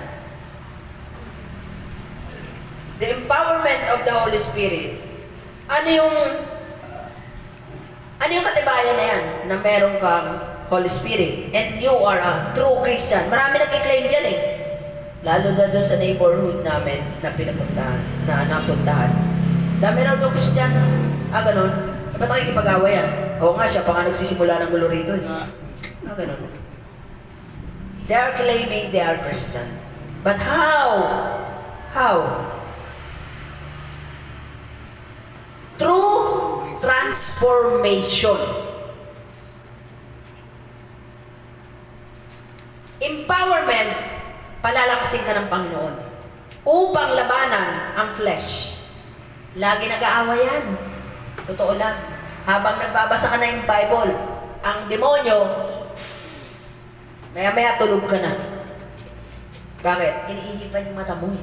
A: the empowerment of the Holy Spirit, ano yung katibayan na yan? Na meron kang Holy Spirit and you are a true Christian. Marami nagkiklaim yan eh. Lalo na doon sa neighborhood namin na pinapuntahan, na napuntahan. Dami raw doon Christian. Ganun. Ba't nakikipag-away yan? Oo nga, siya pa nga nagsisimula ng gulo rito eh. Ganun. They are claiming they are Christian. But how? How? Through transformation. Empowerment, palalakasin ka ng Panginoon upang labanan ang flesh. Lagi nag-aaway yan. Totoo lang. Habang nagbabasa ka na yung Bible, ang demonyo, maya-maya tulog ka na. Bakit? Iniihipan yung mata mo eh.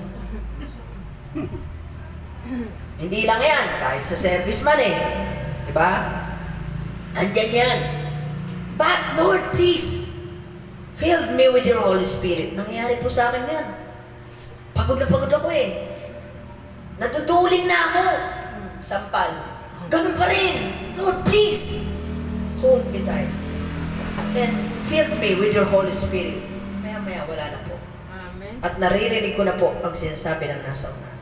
A: Hindi lang yan, kahit sa service man eh. Diba? Andyan yan. But Lord, please, filled me with your Holy Spirit. Nangyayari po sa akin yan. Pagod na pagod ako eh. Naduduling na ako. Sampal. Ganun pa rin. Lord, please, hold me tight. And fill me with your Holy Spirit. Maya-maya, wala na po.
B: Amen.
A: At naririnig ko na po ang sinasabi ng nasa una.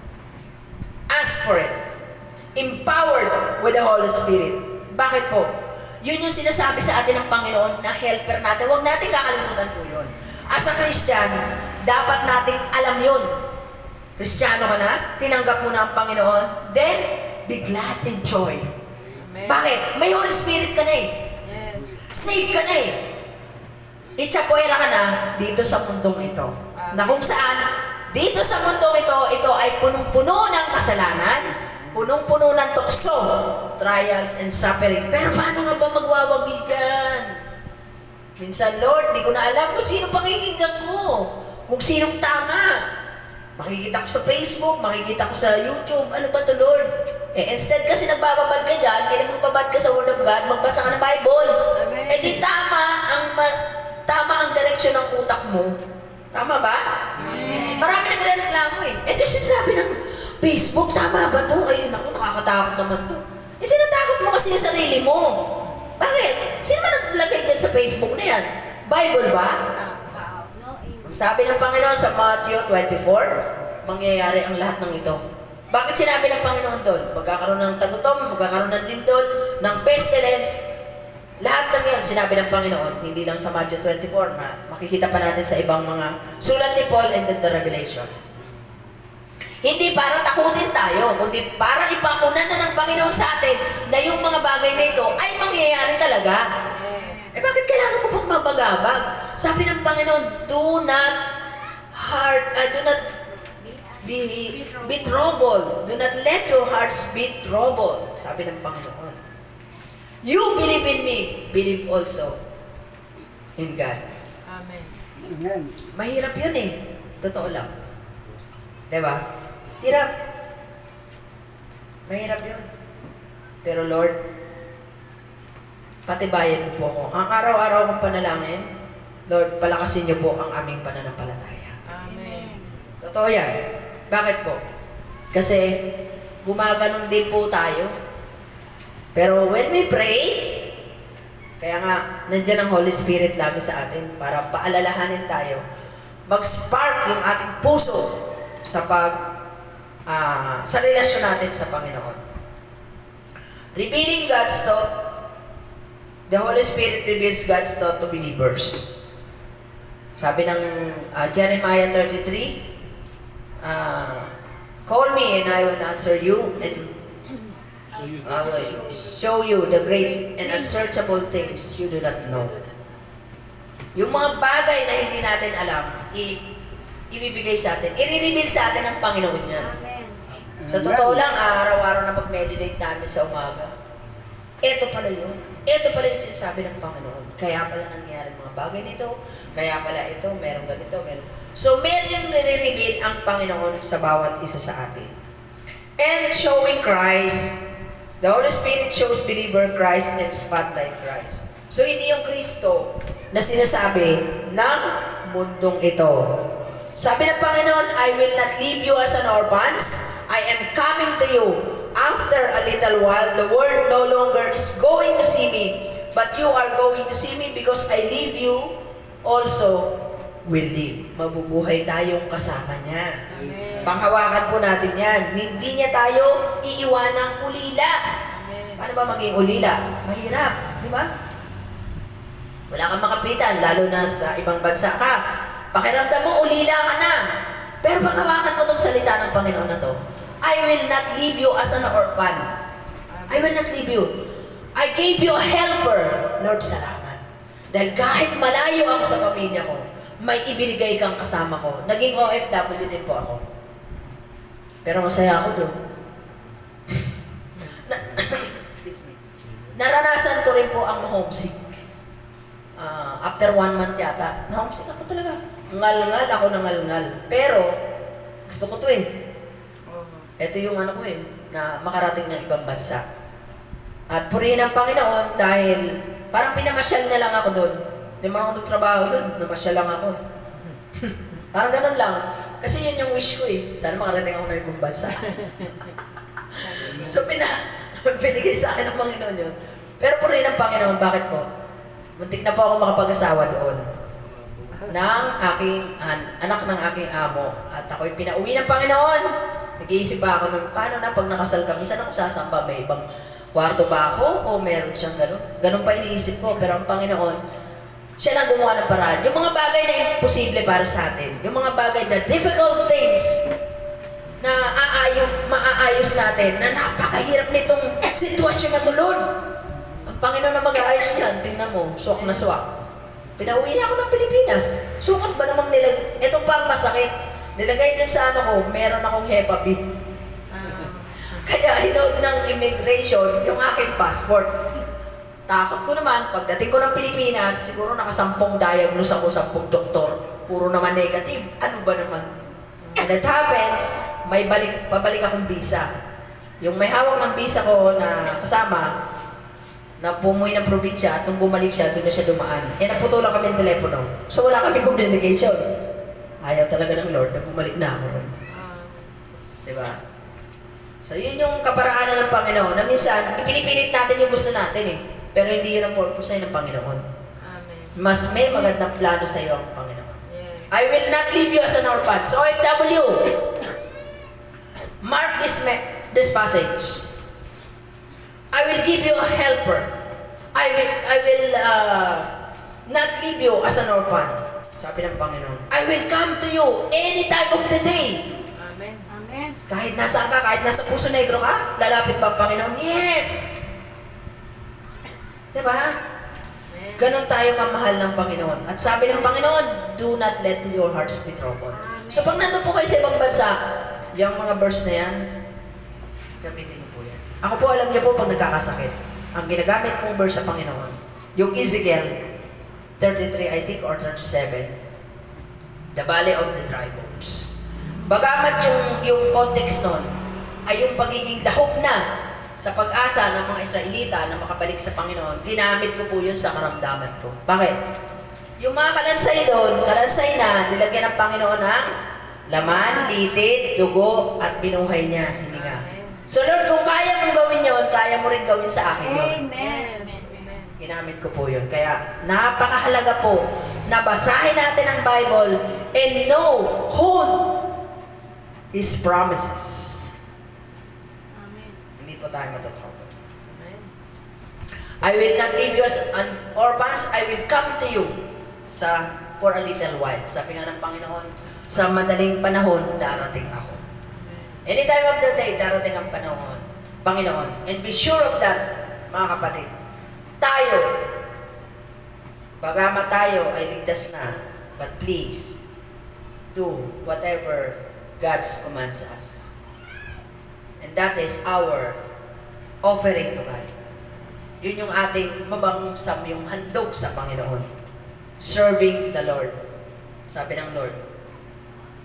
A: Ask for it. Empowered with the Holy Spirit. Bakit po? Yun yung sinasabi sa atin ng Panginoon na helper natin. Huwag natin kakalimutan po yun. As a Christian, dapat nating alam yun. Kristiyano ka na, tinanggap mo na ang Panginoon, then, be glad and joy.
B: Amen.
A: Bakit? May Holy Spirit ka na eh.
B: Yes.
A: Save ka na eh. Itsapuera ka na dito sa mundong ito. Na kung saan, dito sa mundong ito ay punong-puno ng kasalanan, punong-puno ng tukso, trials and suffering. Pero paano nga ba magwawagi dyan? Minsan, Lord, di ko na alam kung sino pakikinggan ko, kung sinong tama. Makikita ko sa Facebook, makikita ko sa YouTube. Ano ba to, Lord? Instead kasi nagbababad ka dyan, kaya magbabad ka sa Word of God, magbasa ka ng Bible.
B: Amen.
A: Di tama ang direksyon ng utak mo. Tama ba? Marami nagre-reklamo Ito yung sinasabi ng Facebook, tama ba to? Ayun ako, nakakatakot naman to. Tinatakot mo kasi yung sarili mo. Bakit? Sino man naglagay dyan sa Facebook na yan? Bible ba?
C: No, amen.
A: Sabi ng Panginoon sa Matthew 24, mangyayari ang lahat ng ito. Bakit sinabi ng Panginoon doon? Magkakaroon ng tagutom, magkakaroon ng lindol, ng pestilence. Lahat ng yan, sinabi ng Panginoon, hindi lang sa Matthew 24, makikita pa natin sa ibang mga sulat ni Paul and then the Revelation. Hindi para takutin tayo, kundi para ipakunan na ng Panginoon sa atin na yung mga bagay na ito ay mangyayari talaga.
B: Yes.
A: Bakit kailangan mo pang mabagabag? Sabi ng Panginoon, do not be troubled. Do not let your hearts be troubled. Sabi ng Panginoon. You believe in me, believe also in God.
B: Amen.
D: Amen.
A: Mahirap yun Totoo lang. Diba? Hirap. Mahirap yun. Pero Lord, patibayan mo po ako. Ang araw-araw kong panalangin, Lord, palakasin niyo po ang aming pananampalataya.
B: Amen.
A: Totoo yan. Bakit po? Kasi gumaganon din po tayo. Pero when we pray, kaya nga, nandiyan ang Holy Spirit lagi sa atin para paalalahanin tayo. Mag-spark yung ating puso sa sa relasyon natin sa Panginoon. Revealing God's thought, the Holy Spirit reveals God's thought to believers. Sabi ng Jeremiah 33, call me and I will answer you and show you the great and unsearchable things you do not know. Yung mga bagay na hindi natin alam, ibibigay sa atin, i-reveal sa atin ng Panginoon yan.
C: Amen.
A: Sa totoo lang, araw-araw na pag-meditate namin sa umaga, eto pala yun. Ito pala yung sinasabi ng Panginoon. Kaya pala nangyari mga bagay nito, kaya pala ito, meron ganito, meron. So, meron nire-reveal ang Panginoon sa bawat isa sa atin. And showing Christ, the Holy Spirit shows believer Christ and spotlight Christ. So, hindi yung Kristo na sinasabi ng mundong ito. Sabi ng Panginoon, I will not leave you as an orphans. I am coming to you. After a little while, the world no longer is going to see me, but you are going to see me because I leave you, also will live. Mabubuhay tayong kasama niya.
B: Amen.
A: Panghawakan po natin yan. Hindi niya tayo iiwanang ulila.
B: Amen.
A: Paano ba maging ulila? Mahirap, di ba? Wala kang makapitan, lalo na sa ibang bansa ka. Pakiramdam mo, ulila ka na. Pero panghawakan mo itong salita ng Panginoon na to. I will not leave you as an orphan. I will not leave you. I gave you a helper. Lord, salamat. Dahil kahit malayo ako sa pamilya ko, may ibinigay kang kasama ko. Naging OFW din po ako. Pero masaya ako doon. Excuse me. Naranasan ko rin po ang homesick. After 1 month yata, na-homesick ako talaga. Ngal-ngal ako ng ngal-ngal. Pero, gusto ko to Ito yung ano ko na makarating ng ibang bansa. At purihin ang Panginoon dahil parang pinamasyal na lang ako doon. Hindi man ako nagtrabaho doon, namasyal lang ako. Parang ganun lang. Kasi yun yung wish ko Sana makarating ako ng ibang bansa. So binigay sa akin ng Panginoon yun. Pero purihin ang Panginoon, bakit po? Muntik na po ako makapag-asawa doon ng aking anak ng aking amo. At ako'y pinauwi ng Panginoon. Nag-iisip pa ako nun, paano na pag nakasal kami, saan ako sasamba? May ibang kwarto ba ako? O meron siyang gano'n? Ganun pa iniisip ko. Pero ang Panginoon, siya lang gumawa ng paraan. Yung mga bagay na imposible para sa atin, yung mga bagay na difficult things na maaayos natin, na napakahirap nitong sitwasyon na tulod. Ang Panginoon na mag-aayos yan, tingnan mo, suwak na suwak. Pinauwi niya ako ng Pilipinas. Sukat ba namang nilagay? Ito pa ang masakit. Nilagay din sa ano ko, meron akong HEPA B. Kaya hinood ng immigration yung aking passport. Takot ko naman, pagdating ko ng Pilipinas, siguro naka 10 diagnose ako, 10 doktor. Puro naman negative. Ano ba naman? When it happens, pabalik akong visa. Yung may hawak ng visa ko na kasama, na pumuwi ng probinsya at nung bumalik siya, doon na siya dumaan. Naputulan kami ng telepono. So wala kami communication. Ayaw talaga ng Lord na bumalik na ako ron. Diba? So yun yung kaparaanan ng Panginoon na minsan, ipinipilit natin yung gusto natin eh. Pero hindi yun ang purpose ay ng Panginoon.
B: Amen.
A: Mas may magandang plano sa iyo ang Panginoon.
B: Yes.
A: I will not leave you as an orphan. So OFW, mark this passage. I will give you a helper. I will not leave you as an orphan. Sabi ng Panginoon, I will come to you any time of the day.
B: Amen.
C: Amen.
A: Kahit nasaan ka, kahit nasa Puso Negro ka, lalapit ba ang Panginoon? Yes! Diba?
B: Amen.
A: Ganon tayo kamahal ng Panginoon. At sabi ng Panginoon, do not let your hearts be troubled. So pag nandun po kayo sa ibang bansa, yung mga verse na yan, gamitin niyo po yan. Ako po, alam niyo po pag nagkakasakit, ang ginagamit kong verse sa Panginoon, yung Ezekiel 33, I think, or 37, the valley of the dry bones. Bagamat yung context nun, ay yung pagiging dahok na sa pag-asa ng mga Israelita na makabalik sa Panginoon, ginamit ko po yun sa karamdaman ko. Bakit? Yung mga kalansay doon, kalansay na, nilagyan ng Panginoon ng laman, litid, dugo, at binuhay niya. Hindi nga. So Lord, kung kaya mong gawin yun, kaya mo rin gawin sa akin yun.
C: Amen.
B: Amen.
A: Ginamit ko po yun. Kaya napakahalaga po na basahin natin ang Bible and know, hold His promises.
C: Amen.
A: Hindi po tayo matotrouble.
B: Amen.
A: I will not leave you as an orphans, I will come to you for a little while. Sabi nga ng Panginoon, sa madaling panahon, darating ako. Any time of the day, darating ang panahon, Panginoon. And be sure of that, mga kapatid. Tayo, bagamat tayo ay ligtas na, but please, do whatever God's commands us. And that is our offering to God. Yun yung ating mabangusam, yung handog sa Panginoon. Serving the Lord. Sabi ng Lord,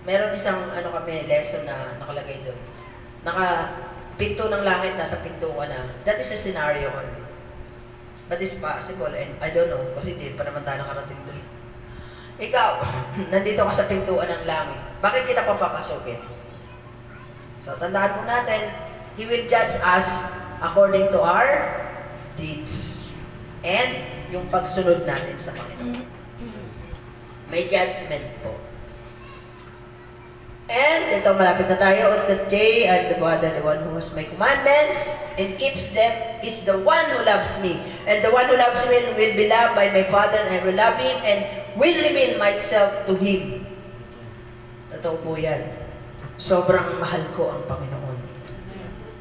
A: meron isang lesson na nakalagay doon. Pinto ng langit nasa pintuan na. That is a scenario only. But it's possible and I don't know kasi di pa naman tayo nakarating doon. Ikaw, nandito ka sa pintuan ng langit. Bakit kita papapasukin? So tandaan po natin, He will judge us according to our deeds and yung pagsunod natin sa Panginoon. May judgment po. And ito, malapit na tayo. On the day and the Father, the one who has my commandments and keeps them, is the one who loves me. And the one who loves me will be loved by my Father, and I will love him and will reveal myself to him. Totoo po yan. Sobrang mahal ko ang Panginoon.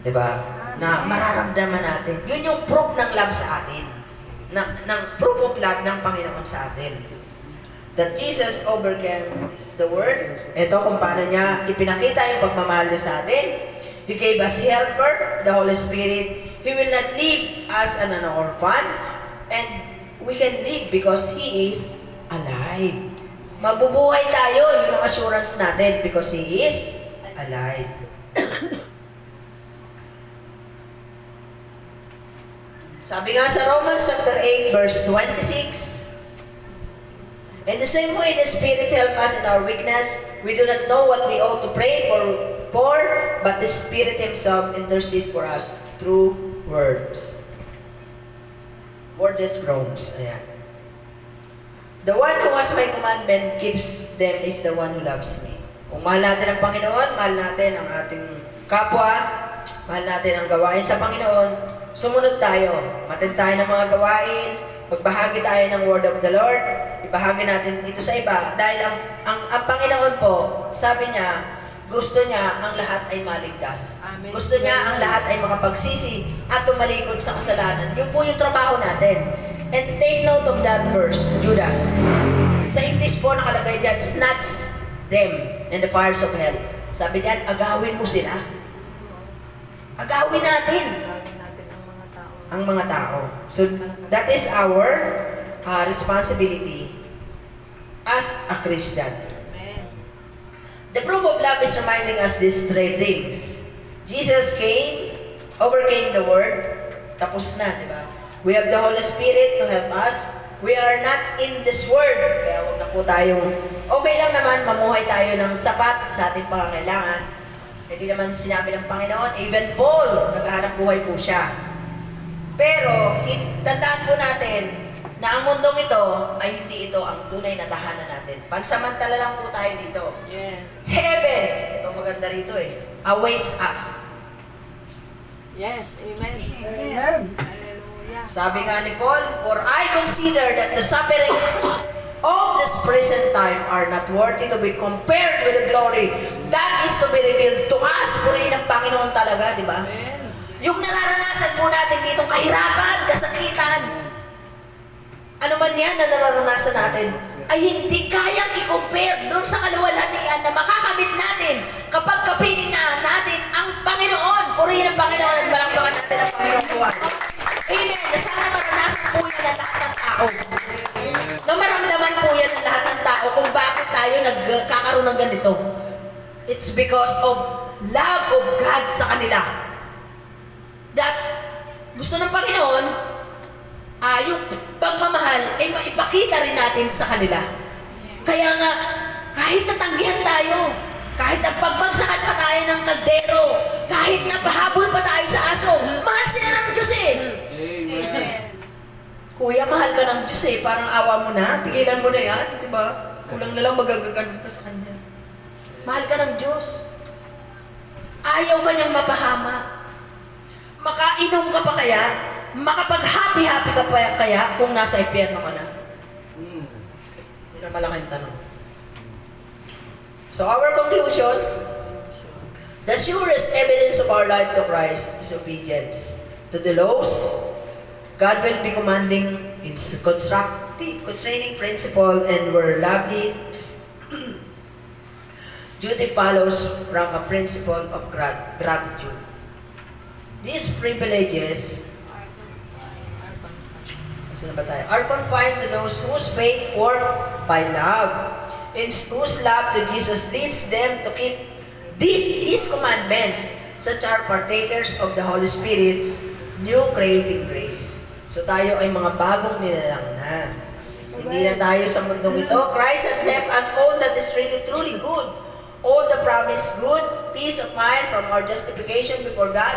A: Diba? Na mararamdaman natin. Yun yung proof ng love sa atin. Ng proof of love ng Panginoon sa atin. That Jesus overcame the world. Ito kung paano niya ipinakita yung pagmamahal niya sa atin. He gave us Helper, the Holy Spirit. He will not leave us an orphan. And we can live because He is alive. Mabubuhay tayo. Yun ang assurance natin because He is alive. Sabi nga sa Romans chapter 8 verse 26, in the same way, the Spirit helps us in our weakness. We do not know what we ought to pray for, but the Spirit Himself intercedes for us through words. Wordless groans. Ayan. The one who has my commandment keeps them is the one who loves me. Kung mahal natin ang Panginoon, mahal natin ang ating kapwa, mahal natin ang gawain sa Panginoon, sumunod tayo. Matin tayo ng mga gawain, magbahagi tayo ng word of the Lord, ibahagi natin ito sa iba. Dahil ang Panginoon po, sabi niya, gusto niya ang lahat ay maligtas.
B: Amen.
A: Gusto niya ang lahat ay makapagsisi at tumalikod sa kasalanan. Yun po yung trabaho natin. And take note of that verse, Judas. Sa English po nakalagay diyan, snatch them in the fires of hell. Sabi diyan, agawin mo sila. Agawin natin
B: Gawin natin ang mga tao.
A: ang mga tao. So, that is our responsibility as a Christian.
B: Amen.
A: The proof of love is reminding us these three things. Jesus came, overcame the world, tapos na, di ba? We have the Holy Spirit to help us. We are not in this world. Kaya huwag na po tayong, okay lang naman, mamuhay tayo ng sapat sa ating pangangailangan. Hindi naman sinabi ng Panginoon, even Paul, naghahanap buhay po siya. Pero, tandaan po natin na ang mundong ito ay hindi ito ang tunay na tahanan natin. Pansamantala lang po tayo dito.
B: Yes.
A: Heaven, ito maganda rito awaits us.
B: Yes. Amen.
C: Amen.
B: Hallelujah.
A: Sabi nga ni Paul, for I consider that the sufferings of this present time are not worthy to be compared with the glory that is to be revealed to us. Purihin ng Panginoon talaga, di ba?
B: Amen.
A: Yung nararanasan po natin ditong kahirapan, kasakitan, ano man yan na nararanasan natin, ay hindi kayang i-compare doon sa kaluwalhatian na makakamit natin kapag kapiling na natin ang Panginoon. Purihin ang Panginoon at balakbakan natin ang Panginoon buwan. Amen. Na sana maranasan po yan ng lahat ng tao. Na maramdaman po yan ng lahat ng tao kung bakit tayo nagkakaroon ng ganito. It's because of love of God sa kanila. That gusto ng Panginoon, yung pagmamahal ay maipakita rin natin sa kanila. Kaya nga, kahit natanggihan tayo, kahit ang pagbagsakan pa tayo ng kaldero, kahit napahabol pa tayo sa aso, mahal sila ng Diyos
C: Amen.
A: Kuya, mahal ka ng Diyos parang awa mo na, tigilan mo na yan, di ba? Kulang na lang magagagan ka sa Kanya. Mahal ka ng Diyos. Ayaw ka niyang mapahamak. Makainom ka pa kaya? Makapag-happy-happy ka pa kaya kung nasa impyerno ka na? Yun ang malaking tanong. So our conclusion, the surest evidence of our life to Christ is obedience. To the laws, God will be commanding its constructive, constraining principle, and where love is, duty follows from a principle of gratitude. These privileges are confined to those whose faith work by love, and whose love to Jesus leads them to keep His commandments, such are partakers of the Holy Spirit's new creating grace. So tayo ay mga bagong nilalang na. Hindi na tayo sa mundong ito. Christ has left us all that is really truly good. All the promised good, peace of mind from our justification before God.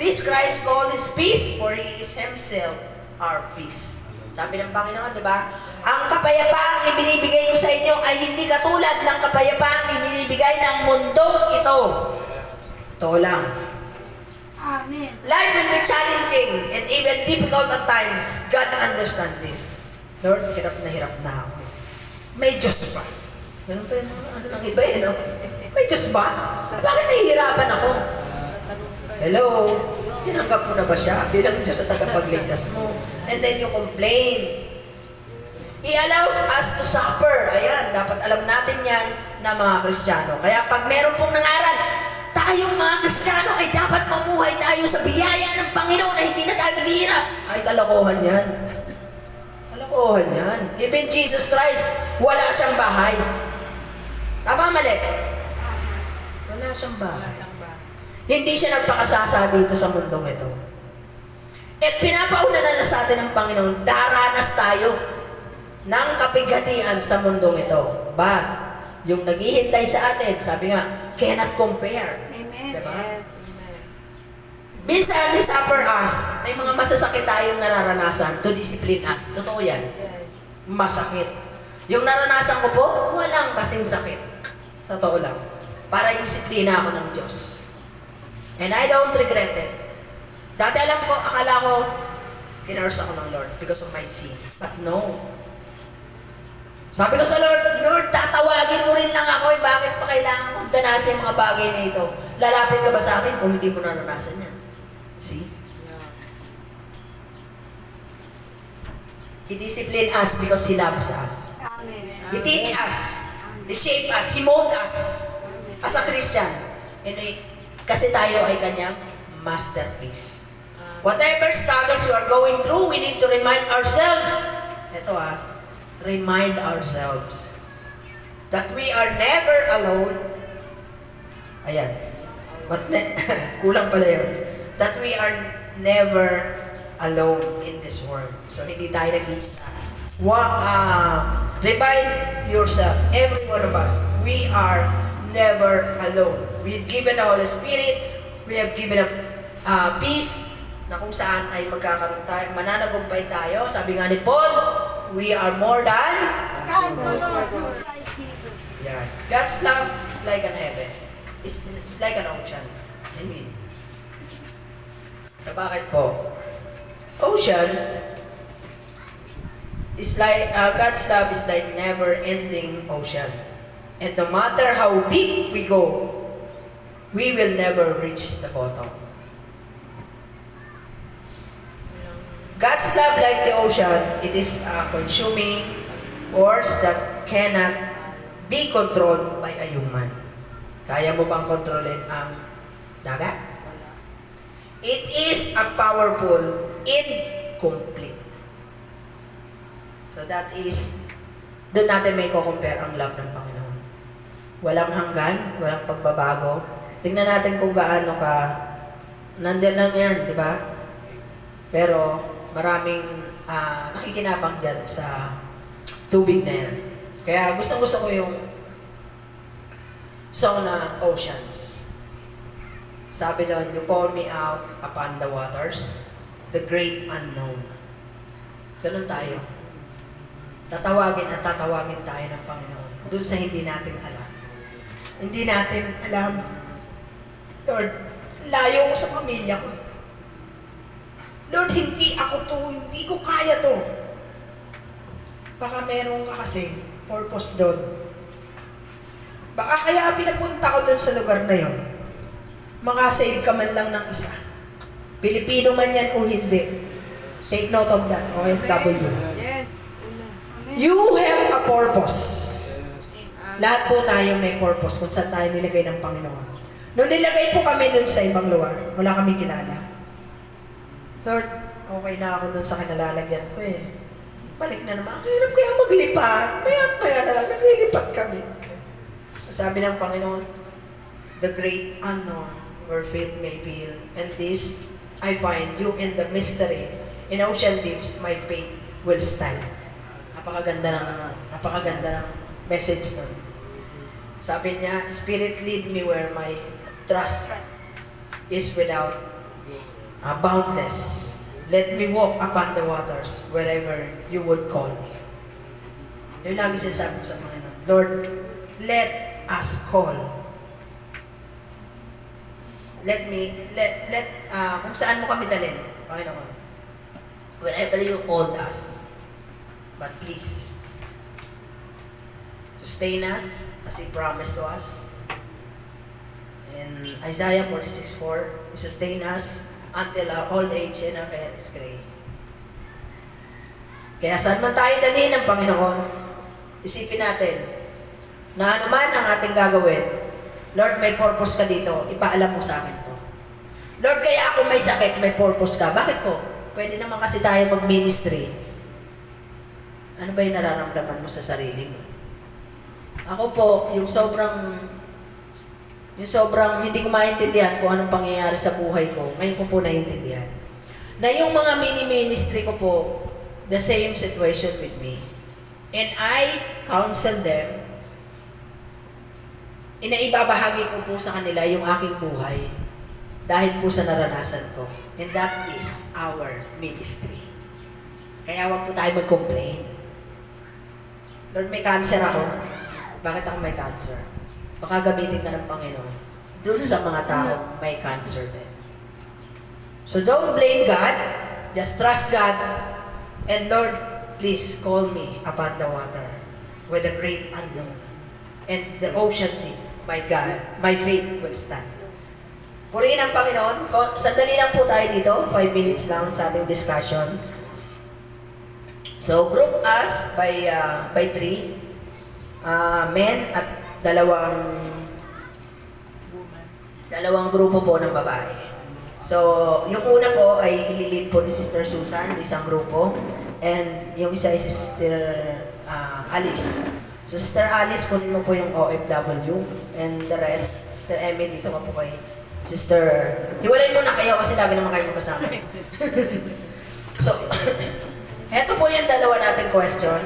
A: This Christ called His peace, for He is Himself our peace. Sabi ng Panginoon, di ba? Ang kapayapaang ibinibigay ko sa inyo ay hindi katulad ng kapayapaang ibinibigay ng mundong ito. Ito lang.
C: Amen.
A: Life will be challenging and even difficult at times. God understands this. Lord, hirap na ako. May Diyos ba? Ganun pa yun, ano ng iba no? May Diyos ba? Bakit nahihirapan ako? Hello? Tinanggap mo na ba siya bilang Diyos sa tagapagligtas mo? And then you complain. He allows us to suffer. Ayan, dapat alam natin yan na mga Kristiyano. Kaya pag meron pong nangaral, tayong mga Kristiyano ay dapat mamuhay tayo sa biyaya ng Panginoon na hindi na tayo naghihirap. Ay, kalokohan yan. Kalokohan yan. Even Jesus Christ, wala siyang bahay. Tama, mali? Wala siyang bahay. Hindi siya nagpakasasa dito sa mundong ito. At pinapauna na sa atin ng Panginoon, daranas tayo ng kapighatian sa mundong ito. But, yung naghihintay sa atin, sabi nga, cannot compare.
C: Amen.
A: Diba?
B: Yes. Amen.
A: Minsan, they suffer us. May mga masasakit tayong nararanasan to discipline us. Totoo yan.
B: Yes.
A: Masakit. Yung naranasan ko po, walang kasing sakit. Totoo lang. Para disiplina ako ng Diyos. And I don't regret it. Dati alam ko, akala ko, kinurse ako ng Lord because of my sin. But no. Sabi ko sa Lord, tatawagin mo rin lang ako, bakit pa kailangan kong danasin yung mga bagay na ito? Lalapit ka ba sa akin kung hindi mo naranasan yan? See? He disciplined us because He loves us.
C: Amen.
A: He teach us. He shape us. He mold us as a Christian. And kasi tayo ay Kanyang masterpiece. Whatever struggles you are going through, we need to remind ourselves. Ito remind ourselves that we are never alone Ayan. Kulang pala yun. That we are never alone in this world. So, hindi tayo nag-iisa. Remind yourself, every one of us, we are never alone. We've given the Holy Spirit, we have given a peace na kung saan ay magkakaroon tayo, mananagumpay tayo. Sabi nga ni Paul, we are more than
C: God so Lord, through Christ Jesus.
A: yeah. God's love is like an heaven. It's like an ocean. I mean. So bakit po? Ocean is like, God's love is like never-ending ocean. And no matter how deep we go, we will never reach the bottom. God's love like the ocean, it is a consuming force that cannot be controlled by a human. Kaya mo bang kontrolin ang dagat? It is a powerful, incomplete. So that is, doon natin may compare ang love ng Panginoon. Walang hanggan, walang pagbabago. Tingnan natin kung gaano ka, nandiyan lang yan, di ba? Pero maraming nakikinabang dyan sa tubig na yan. Kaya gusto ko yung song na Oceans. Sabi doon, you call me out upon the waters, the great unknown. Ganun tayo. Tatawagin at tatawagin tayo ng Panginoon. Doon sa hindi natin alam. Hindi natin alam, Lord, layo ko sa pamilya ko. Lord, hindi ako to, hindi ko kaya to. Baka meron ka kasi purpose doon. Baka kaya pinapunta ko doon sa lugar na yon. Makasave ka man lang ng isa. Pilipino man yan o hindi. Take note of that, OFW.
B: Yes.
A: You have a purpose. Lahat po tayo may purpose kung saan tayo nilagay ng Panginoon. Nung nilagay po kami doon sa ibang lugar, wala kami kilala. Lord, okay na ako doon sa kinalalagyan ko eh. Balik na naman. Ang hirap kaya maglipat. Maya na lang, naglilipat kami. Sabi ng Panginoon, the great unknown where faith may fail. And this, I find you in the mystery. In ocean deeps, my faith will stand. Napakaganda ng message nun. Sabi niya, Spirit lead me where my trust is without boundless. Let me walk upon the waters wherever you would call me. Yung lagi sinasabi ko sa Panginoon, Lord, let us call. Kung saan mo kami dalhin, Panginoon. Wherever you called us. But please, sustain us as He promised to us. In Isaiah 46:4, He sustain us until our old age and our hair is gray. Kaya saan man tayo dalhin ng Panginoon, isipin natin na ano man ang ating gagawin, Lord, may purpose ka dito, ipaalam mo sa akin to. Lord, kaya ako may sakit, may purpose ka. Bakit po? Pwede naman kasi tayo mag-ministry. Ano ba yung nararamdaman mo sa sarili mo? Ako po, yung sobrang hindi ko maintindihan kung anong pangyayari sa buhay ko, ngayon ko po naiintindihan. Na yung mga mini-ministry ko po, the same situation with me. And I counsel them, inaibabahagi ko po sa kanila yung aking buhay dahil po sa naranasan ko. And that is our ministry. Kaya wag po tayo mag-complain. Lord, may cancer ako. Bakit ako may cancer? Baka gamitin ka ng Panginoon dun sa mga tao may cancer din. So don't blame God. Just trust God. And Lord, please call me upon the water with the great unknown. And the ocean deep, my God, my faith will stand. Purihin ang Panginoon. Sandali lang po tayo dito. 5 minutes lang sa ating discussion. So, group us by 3. Men at dalawang grupo po ng babae. So, yung una po ay ililid po ni Sister Susan, isang grupo. And yung isa ay si Sister Alice. Sister Alice, kunin mo po yung OFW. And the rest, Sister Emily, dito ka po kay Sister... Hiwalay muna kayo kasi lagi naman kayo magkasama. So, eto po yung dalawa nating question.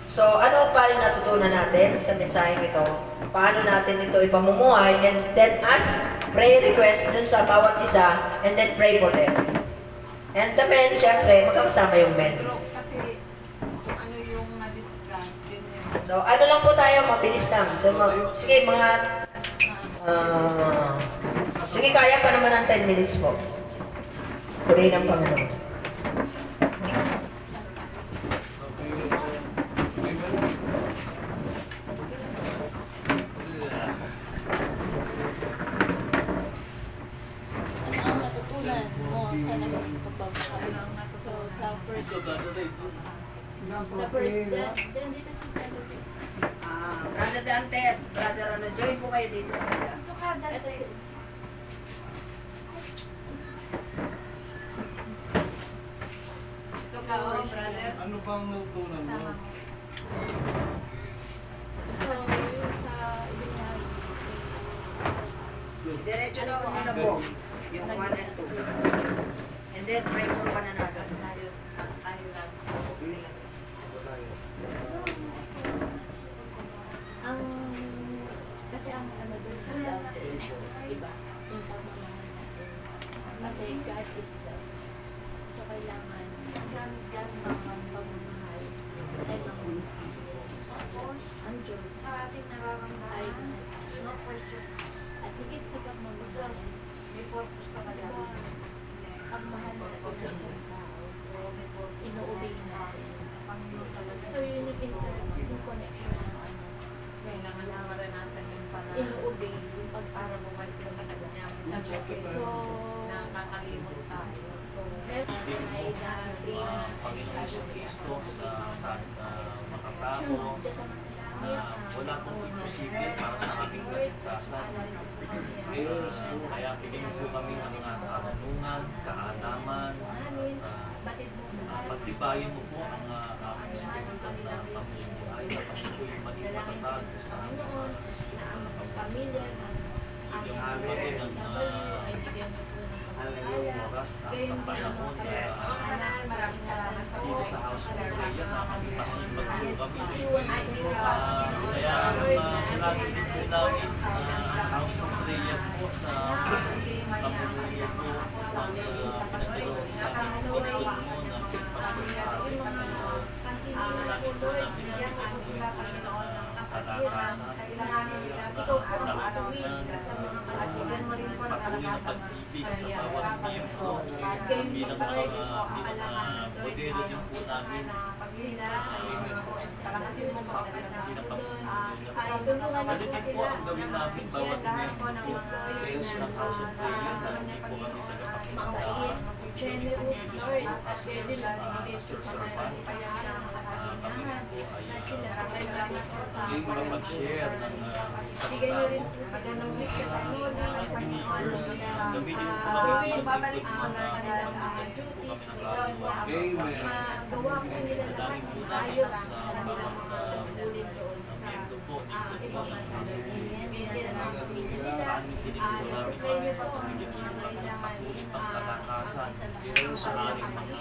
A: So, ano pa yung natutunan natin sa mensaheng ito? Paano natin ito ipamumuhay? And then ask prayer request dun sa bawat isa and then pray for them. And the men, syempre, magkakasama yung men.
B: Pero kasi kung ano yung na-discuss, yun yun.
A: So, ano lang po tayo, mabilis lang. So, sige, mga... sige, kaya pa naman ng 10 minutes po. Puri ng Panginoon.
D: Ano ang natutunan mo sa naging pagbabakal? So, sa first then dito sa Saturday.
A: Brother Dante at Brother join po kayo dito sa kanila.
D: Ito si
B: Ito ka, oh, brother.
E: Ano bang natutunan mo?
B: Sama mo.
D: ito yung sa ibinahagi.
A: Diretso na ako na po. Yung 1 and 2. And then pray for one another.
B: Tayo lang. Sila.
D: Ang kasi ang ano doon sa love, iba, yung pagmamahal natin. Kasi God is love. So kailangan God naman pagmamahal ay mangulis ang Diyos. Ang Diyos ay no question. At higit sa pagmamahal, ang mahal natin sa isang tao, inuubig natin. So yun yung connection ng ano,
B: Kailangan lang maranasan yung para
D: inuubig yung
B: para
D: pagsama.
B: bumalik ka sa kanya.
D: So,
B: Nakakalimot tayo. So,
D: ay na-free na
F: Panginoon Yesu Cristo sa ating makatao na wala pong imposible para sa aming kaligtasan. Kaya bigyan po kami ng karunungan, kaalaman, pagtibayin mo po ang aming espiritu na pamumuhay na kami po yung maging matatag sa
D: pamilya na
F: yung hangin ng oras at ang panahon na
B: maraming salamat sa
F: dito sa House of Prayer na kami masipag po kami.
D: iwan natin sa
F: Kaya lagi din po namin ang House of Prayer po sa pamumuhay po ng pinagdalo sa aming pinagdalo mo na si Pastor Harry. Lagi po namin kalakasan, talunan, patuloy na pag-ibig sa bawat miyembro bilang modelo din po namin Ganun din po ang gawin namin bawat miyembro ng House of Prayer na hindi po kami tagapakita.
D: generous Lord at pwede lang ibigay
F: Sir
D: sa
F: Servan, kami rin po ay makapag-share ng
D: bigay nyo rin
F: salita
D: po sila ng wisdom and knowledge
F: believers. Gamitin po
D: gawin,
F: namin
D: babalik
F: pag-ikot
D: ang
F: na
D: kanilang
F: po
D: duties
F: kami ng
D: without
F: kaluluwa.
D: magawa po nila lahat
F: Dalangin po
D: ng
F: namin
D: ayos
F: sa
D: sa kanilang
F: bawat
D: mga tungkulin doon sa
F: miyembro po dito po
D: ibang
F: ng
D: bansa doon. Bigyan ng mga pamilya nila.
F: Aming tinituro namin
D: Supply nyo po ang
F: bigyan
D: mga
F: po ng patuloy pang kalakasan
D: kailangan
F: sa aming mga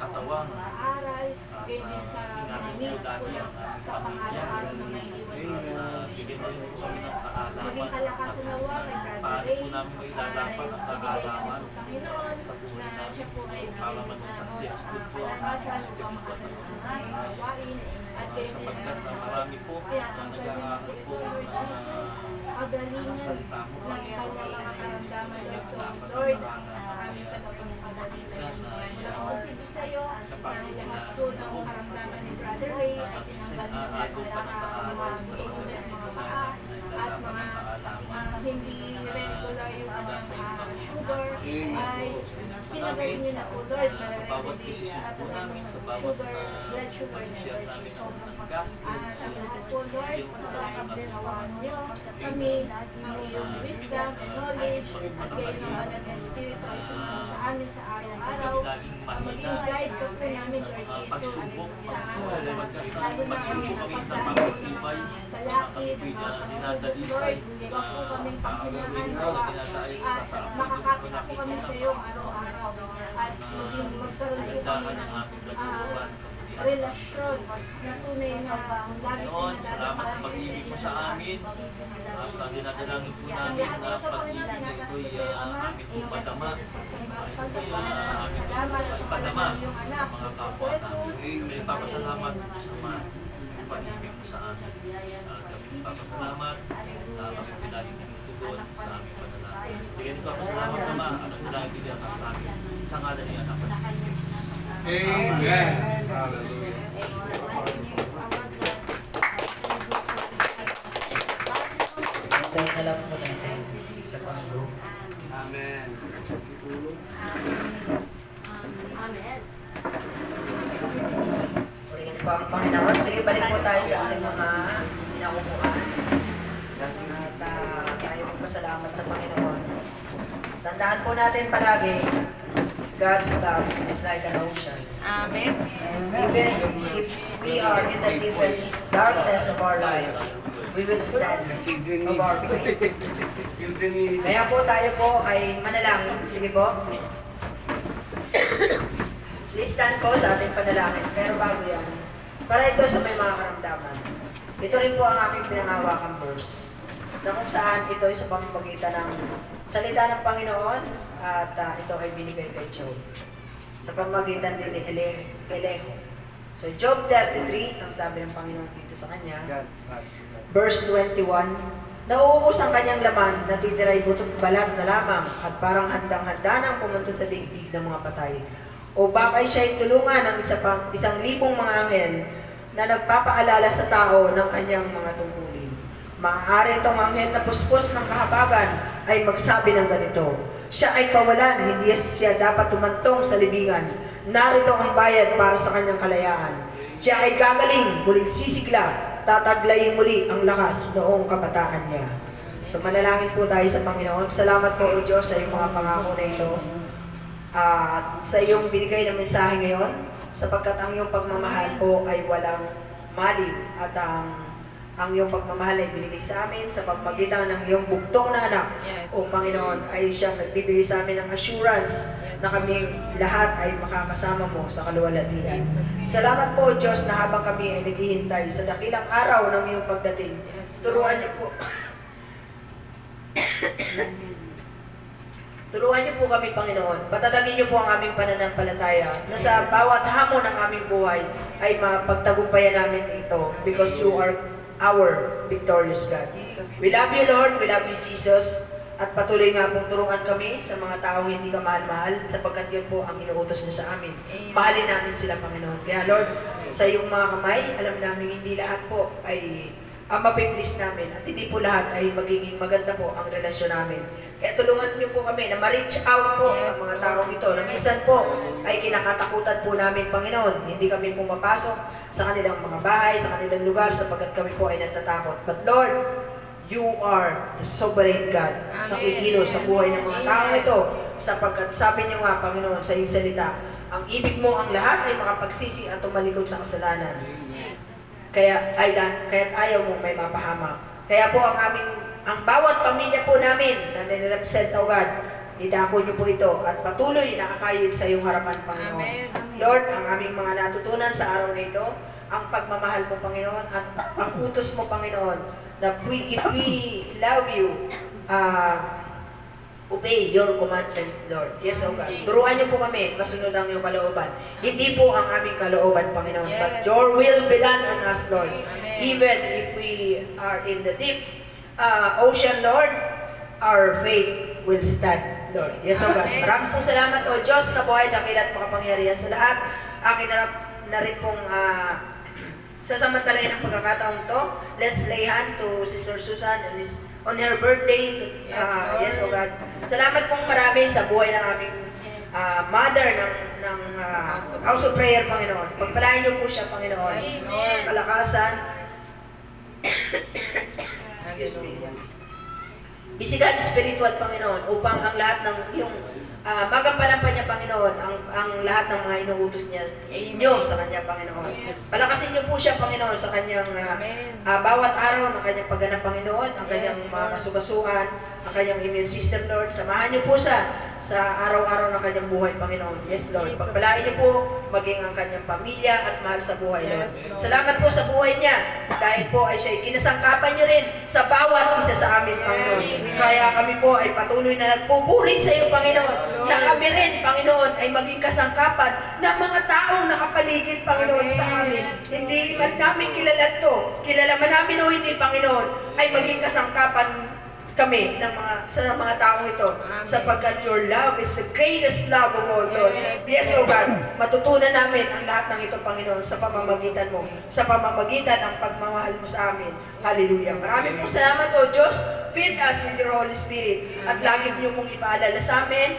F: katawan.
D: aral, ganyan sa mga needs po lang sa pang-araw-araw na may iwan.
F: Bigyan mo rin po kami ng kaalaman
D: Maging kalakasan na wa kay Brother
F: paano
D: Ray,
F: po namin may lalapan ang kaalaman
D: Panginoon,
F: sa buhay
D: na siya po ay
F: namin para maging successful po ang
D: kalakasan
F: aming
D: upang
F: spiritual na
D: makatulong sa mga gawain at
F: sapagkat
D: ganyan
F: marami po
D: kaya
F: na
D: ang
F: nag-aaral po
D: Lord Jesus, pagalingan
F: salita mo
D: ng ikaw na mga karamdaman nito, Lord, ang aming tagapagpagalingan. Mula po sige sa'yo, ang lahat po ng karamdaman ni Brother Ray ay tinanggal niya sa mga bigoy at mga paa at mga hindi regular yung kanyang sugar ay pinagaling niyo na po, Lord,
F: sa bawat desisyon po namin, sa bawat pag-share namin ng gastos.
D: sa lahat po, Lord, pagkakablessawan niyo kami ng iyong wisdom and knowledge at kayo naman ng Espiritu ay sumunod sa amin sa araw-araw. Maging guide ko po namin, Lord Jesus,
F: Pagsubok,
D: lalo na
F: pagsubok kami ng pagtitibay,
D: salakit, Lord, huwag po kami panghinaan at makakapit po kami sa iyo araw-araw at maging magkaroon po kami ng relasyon na tunay na lagi
F: Noon, salamat sa pag-ibig mo sa amin. At dinadalangin po namin na pag-ibig na ito'y amin po padama. Ito'y amin po padama sa mga kapwa namin. May papasalamat po sa pag-ibig mo sa amin. Kami papasalamat sa mga pinaling tinutugon sa aming panalangin. Sige nito papasalamat naman. Anong dalangin din ang sa amin. Sa ngalan ni Anak at Jesus.
E: Amen. Hallelujah.
A: Hintayin na lang po natin sa pang-group.
E: Amen.
D: Amen.
A: Purihin po ang Panginoon. Sige, balik po tayo sa ating mga pinaupuan. At tayo magpasalamat sa Panginoon. Tandaan po natin palagi, God's love is like an ocean.
B: Amen.
A: Even if we are in the deepest darkness of our life, we will stand of our faith. Kaya po tayo po ay manalangin. Sige po. Please stand po sa ating panalangin. Pero bago yan, para ito sa may mga karamdaman. Ito rin po ang aking pinangawakang verse na kung saan ito ay sa pamamagitan ng salita ng Panginoon at ito ay binigay kay Job. Sa pamamagitan din ni Eleho. So Job 33, ang sabi ng Panginoon dito sa kanya, verse 21, nauubos ang kanyang laman, natitiray butot balat na lamang at parang handang-handa nang pumunta sa digdig ng mga patay. O bakay siya tulungan ng isang libong mga anghel na nagpapaalala sa tao ng kanyang mga tungkulin. Maaari itong anghel na puspos ng kahabagan ay magsabi ng ganito, siya ay pawalan, hindi siya dapat tumantong sa libingan. Narito ang bayad para sa kanyang kalayaan. Siya ay gagaling, muling sisigla, tataglayin muli ang lakas noong kabataan niya. So manalangin po tayo sa Panginoon. Salamat po o Diyos sa iyong mga pangako na ito. At sa iyong binigay na mensahe ngayon, sapagkat ang iyong pagmamahal po ay walang malim at ang iyong pagmamahal ay binigay sa amin sa pamamagitan ng iyong bugtong na anak.
B: Yes.
A: O Panginoon, ay siyang nagbibigay sa amin ng assurance na kaming lahat ay makakasama mo sa kaluwalhatian. Salamat po Diyos na habang kami ay naghihintay sa dakilang araw ng iyong pagdating, turuan niyo po turuan niyo po kami, Panginoon. Patatagin niyo po ang aming pananampalataya na sa bawat hamon ng aming buhay ay mapagtagumpayan namin ito because you are our victorious God. We love you, Lord. We love you, Jesus. At patuloy nga pong turuan kami sa mga taong hindi ka mahal-mahal sapagkat yun po ang inuutos niyo sa amin. Mahalin namin sila, Panginoon. Kaya, Lord, sa iyong mga kamay, alam namin hindi lahat po ay ang mapiplis namin at hindi po lahat ay magiging maganda po ang relasyon namin. Kaya tulungan niyo po kami na ma-reach out po ang mga taong ito na minsan po ay kinakatakutan po namin, Panginoon. Hindi kami pumapasok sa kanilang mga bahay, sa kanilang lugar sapagkat kami po ay natatakot. But Lord, you are the sovereign God na kikilos sa buhay ng mga taong ito sapagkat sabi niyo nga, Panginoon, sa iyong salita, ang ibig mo ang lahat ay makapagsisi at tumalikod sa kasalanan. Kaya't ayaw mo may mapahamak. Kaya po ang bawat pamilya po namin na nirepresent, O God, idako niyo po ito at patuloy nakakayod sa iyong harapan, Panginoon.
B: Amen.
A: Lord, ang aming mga natutunan sa araw na ito, ang pagmamahal mo, Panginoon, at ang utos mo, Panginoon, na if we love you, obey your commandment, Lord. Yes, O God. Turuan niyo po kami, masunod ang iyong kalooban. Hindi po ang aming kalooban, Panginoon, but your will be done on us, Lord.
B: Amen.
A: Even if we are in the deep ocean, Lord, our faith will stand, Lord. Yes, O God.
B: Amen.
A: Maraming pong salamat, O Diyos, na buhay, dakila at makapangyarihan sa lahat. Akin na rin pong sasamantalayan ng pagkakataong to. Let's lay hand to Sister Susan on her birthday. Yes, O God. Salamat pong marami sa buhay ng aming mother ng House of Prayer, Panginoon. Pagpalain niyo po siya, Panginoon. Kalakasan. Excuse me. Physical, spiritual, Panginoon, upang ang lahat ng yung magampanan pa niya, Panginoon, ang lahat ng mga inuutos niya sa kanya, Panginoon. Palakasin niyo po siya, Panginoon, sa kanyang bawat araw ng kanyang pagganap, Panginoon, ang kanyang mga kasugasuan, ang kanyang immune system, Lord. Samahan niyo po siya sa araw-araw ng kanyang buhay, Panginoon. Yes, Lord. Pagpalain niyo po maging ang kanyang pamilya at mahal sa buhay, Lord. Salamat po sa buhay niya dahil po ay siya'y kinasangkapan niyo rin sa bawat isa sa amin, Panginoon. Kaya kami po ay patuloy na nagpupuri sa iyo, Panginoon, na kami rin, Panginoon, ay maging kasangkapan ng mga taong nakapaligid, Panginoon, sa amin. Hindi man namin kilala to, kilala man namin o hindi, Panginoon, ay maging kasangkapan kami sa mga taong ito, sapagkat your love is the greatest love of all, Lord. Yes, O God, matutunan namin ang lahat ng ito, Panginoon, sa pamamagitan mo, sa pamamagitan ng pagmamahal mo sa amin. Hallelujah. Maraming po salamat, O Diyos. Fill us with your Holy Spirit. At lagi niyo pong ipaalala sa amin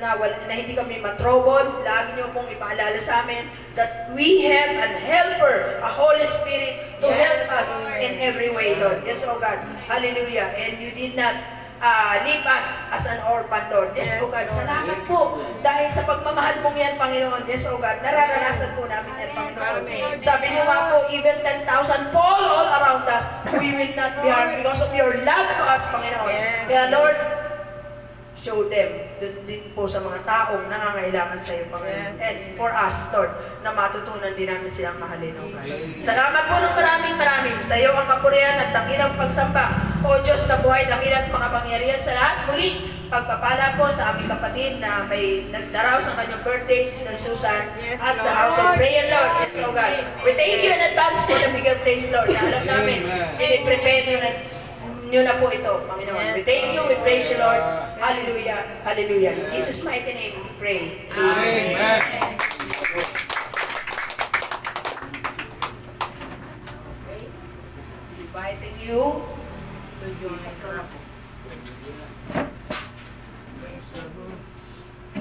A: na hindi kami matrobod. Lagi niyo pong ipaalala sa amin that we have an helper, a Holy Spirit, to help us in every way, Lord. Yes, O God. Hallelujah. And you did not leave us as an orphan, Lord. Yes, O God. Salamat po. Dahil sa pagmamahal mong yan, Panginoon. Yes, O God. Nararanasan po namin yan, Panginoon. Sabi niyo nga po, even 10,000 fall all around us, we will not be harmed because of your love to us, Panginoon. Kaya, Lord, show them din po sa mga taong nangangailangan sa iyo, Panginoon. And for us, Lord, na matutunan din namin silang mahalin, O God. Salamat po ng maraming sa iyo ang kapurihan at dakilang pagsamba. O Diyos na buhay, dakilang makapangyarihan sa lahat. Muli, pagpapala po sa aming kapatid na may nagdaraos ang kanyang birthday, Sister Susan, at sa House of Prayer, Lord. Yes, O God. We thank you in advance for the bigger place, Lord, na alam namin, piniprepare nyo na po ito, Panginoon. We thank you, we praise you, Lord. Hallelujah, hallelujah. In Jesus' mighty name, we pray. Amen.